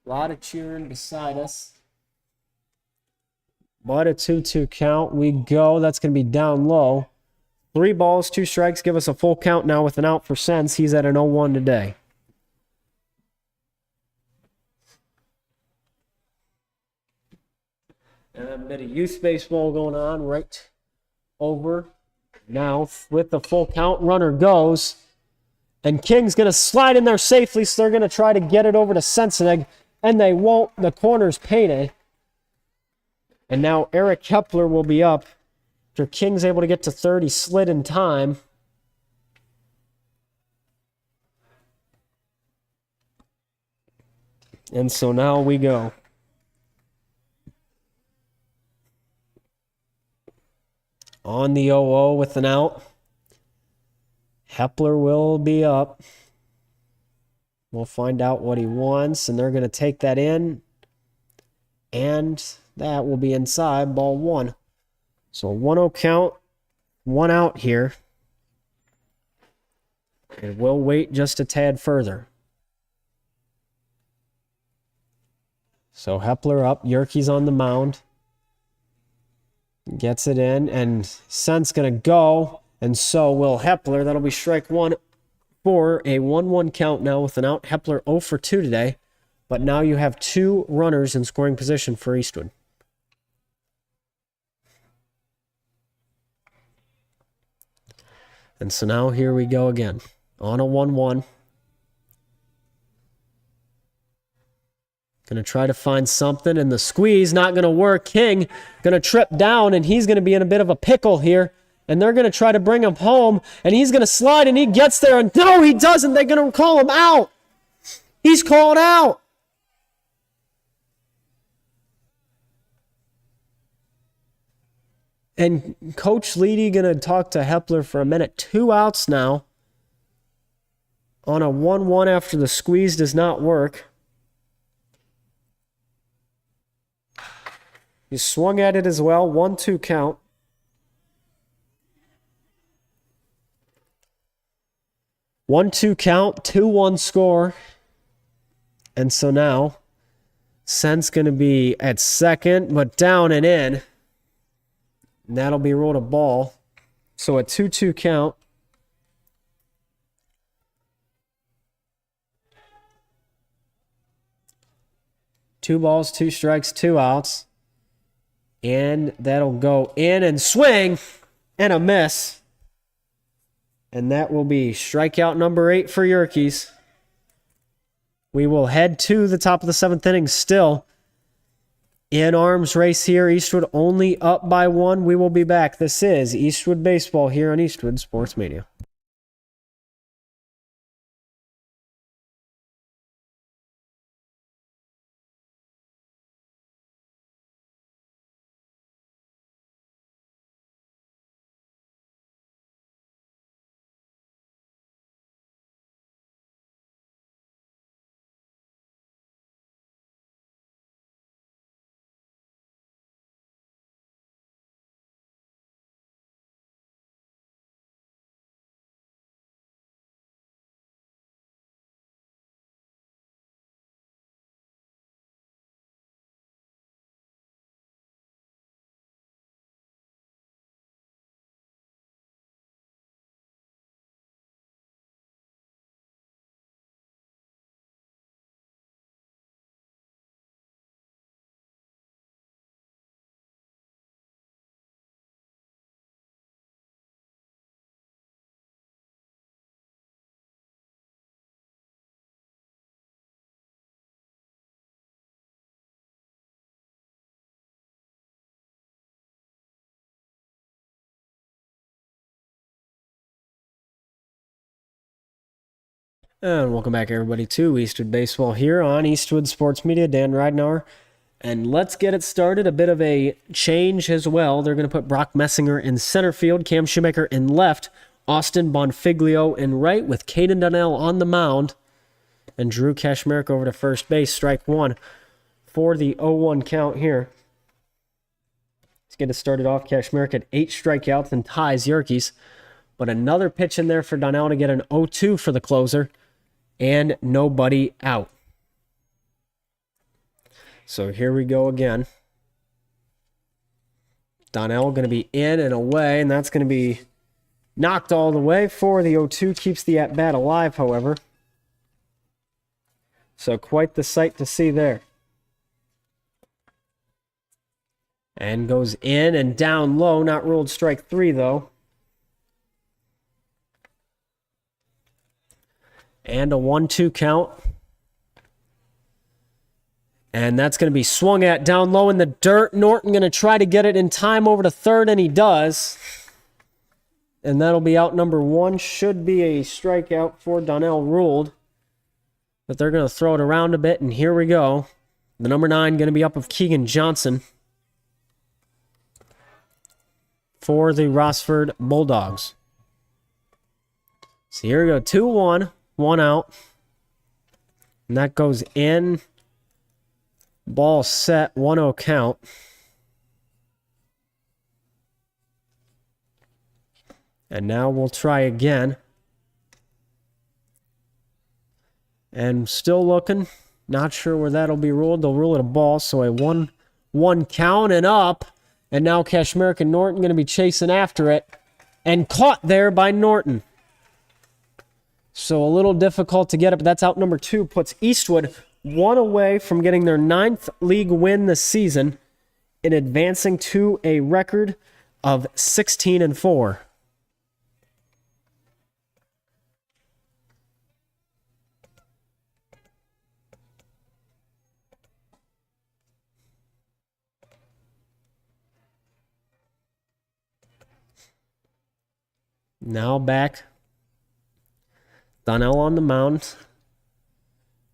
A lot of cheering beside us. But a 2-2 count. We go. That's going to be down low. 3 balls, 2 strikes. Give us a full count now with an out for Sense. He's at an 0-1 today. And a bit of youth baseball going on right over now with the full count. Runner goes. And King's going to slide in there safely, so they're going to try to get it over to Sensenig. And they won't. The corner's painted. And now Eric Kepler will be up After King's able to get to third, he slid in time. And so now we go. On the 0-0 with an out. Hepler will be up. We'll find out what he wants, and they're going to take that in. And that will be inside, ball one. So a 1-0 count, one out here. And we'll wait just a tad further. So Hepler up, Yerke's on the mound. Gets it in, and Sent's going to go, and so will Hepler. That'll be strike one for a 1-1 count now with an out. Hepler 0 for 2 today, but now you have 2 runners in scoring position for Eastwood. And so now here we go again on a 1-1. Going to try to find something, and the squeeze not going to work. King going to trip down, and he's going to be in a bit of a pickle here. And they're going to try to bring him home, and he's going to slide, and he gets there, and no, he doesn't. They're going to call him out. He's called out. And Coach Leedy going to talk to Hepler for a minute. 2 outs now on a 1-1 after the squeeze does not work. He swung at it as well. 1-2 count. One-two count, 2-1 score. And so now, Sent's going to be at second, but down and in. And that'll be ruled a ball. So a 2-2 count. Two balls, 2 strikes, 2 outs. And that'll go in and swing and a miss. And that will be strikeout number 8 for Yerkes. We will head to the top of the 7th inning still. In arms race here. Eastwood only up by 1. We will be back. This is Eastwood Baseball here on Eastwood Sports Media. And welcome back, everybody, to Eastwood Baseball here on Eastwood Sports Media. Dan Ridenour. And let's get it started. A bit of a change as well. They're going to put Brock Messinger in center field, Cam Shoemaker in left, Austin Bonfiglio in right, with Caden Donnell on the mound, and Drew Kashmerek over to first base. Strike one for the 0-1 count here. Let's get it started off. Kashmerek at 8 strikeouts and ties Yerkes. But another pitch in there for Donnell to get an 0-2 for the closer. And nobody out. So here we go again. Donnell going to be in and away, and that's going to be knocked all the way for the 0-2. Keeps the at-bat alive, however. So quite the sight to see there. And goes in and down low. Not ruled strike 3, though. And a 1-2 count. And that's going to be swung at down low in the dirt. Norton going to try to get it in time over to third, and he does. And that'll be out number 1. Should be a strikeout for Donnell ruled. But they're going to throw it around a bit, and here we go. The number 9 going to be up of Keegan Johnson for the Rossford Bulldogs. So here we go. 2-1, 1 out. And that goes in. Ball set, 1-0 count. And now we'll try again. And still looking. Not sure where that'll be ruled. They'll rule it a ball, so a 1-1 count and up. And now Kashmerick and Norton going to be chasing after it. And caught there by Norton. So a little difficult to get it, but that's out number 2. Puts Eastwood 1 away from getting their 9th league win this season and advancing to a record of 16-4. Now back. Donnell on the mound.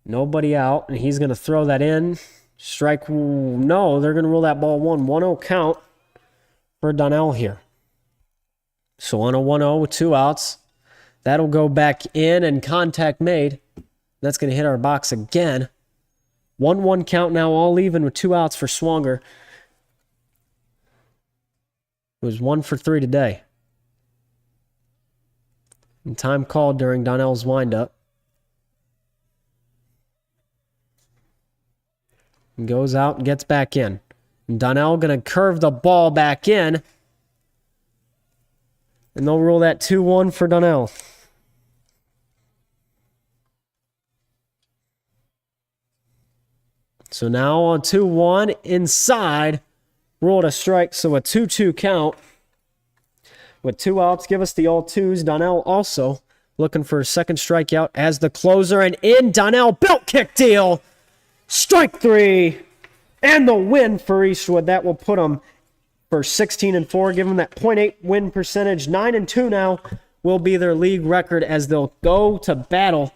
Nobody out, and he's going to throw that in. Strike, no, they're going to rule that ball 1-0 count for Donnell here. So on a 1-0 with 2 outs. That'll go back in and contact made. That's going to hit our box again. 1-1 count now, all even with 2 outs for Swanger. It was 1 for 3 today. And time called during Donnell's windup. And goes out and gets back in. And Donnell going to curve the ball back in. And they'll rule that 2-1 for Donnell. So now on 2-1 inside. Ruled a strike, so a 2-2 count. With 2 outs, give us the all 2s. Donnell also looking for a second strikeout as the closer. And in Donnell, belt kick deal. Strike 3. And the win for Eastwood. That will put them for 16-4. Give them that .8 win percentage. 9-2 now will be their league record as they'll go to battle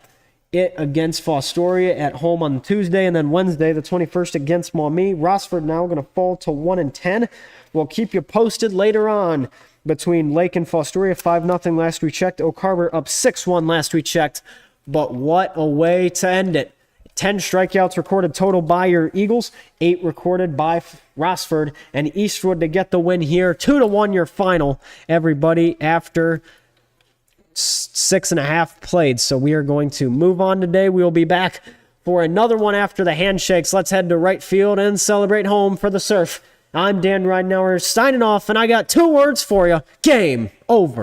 it against Fostoria at home on Tuesday. And then Wednesday, the 21st, against Maumee. Rossford now going to fall to 1-10. We'll keep you posted later on. Between Lake and Fostoria, 5-0 last we checked. Oak Harbor up 6-1 last we checked. But what a way to end it. 10 strikeouts recorded total by your Eagles, 8 recorded by Rossford, and Eastwood to get the win here. 2-1 your final, everybody, after 6.5 played. So we are going to move on today. We will be back for another one after the handshakes. Let's head to right field and celebrate home for the Surf. I'm Dan Ridenour signing off, and I got 2 words for you. Game over.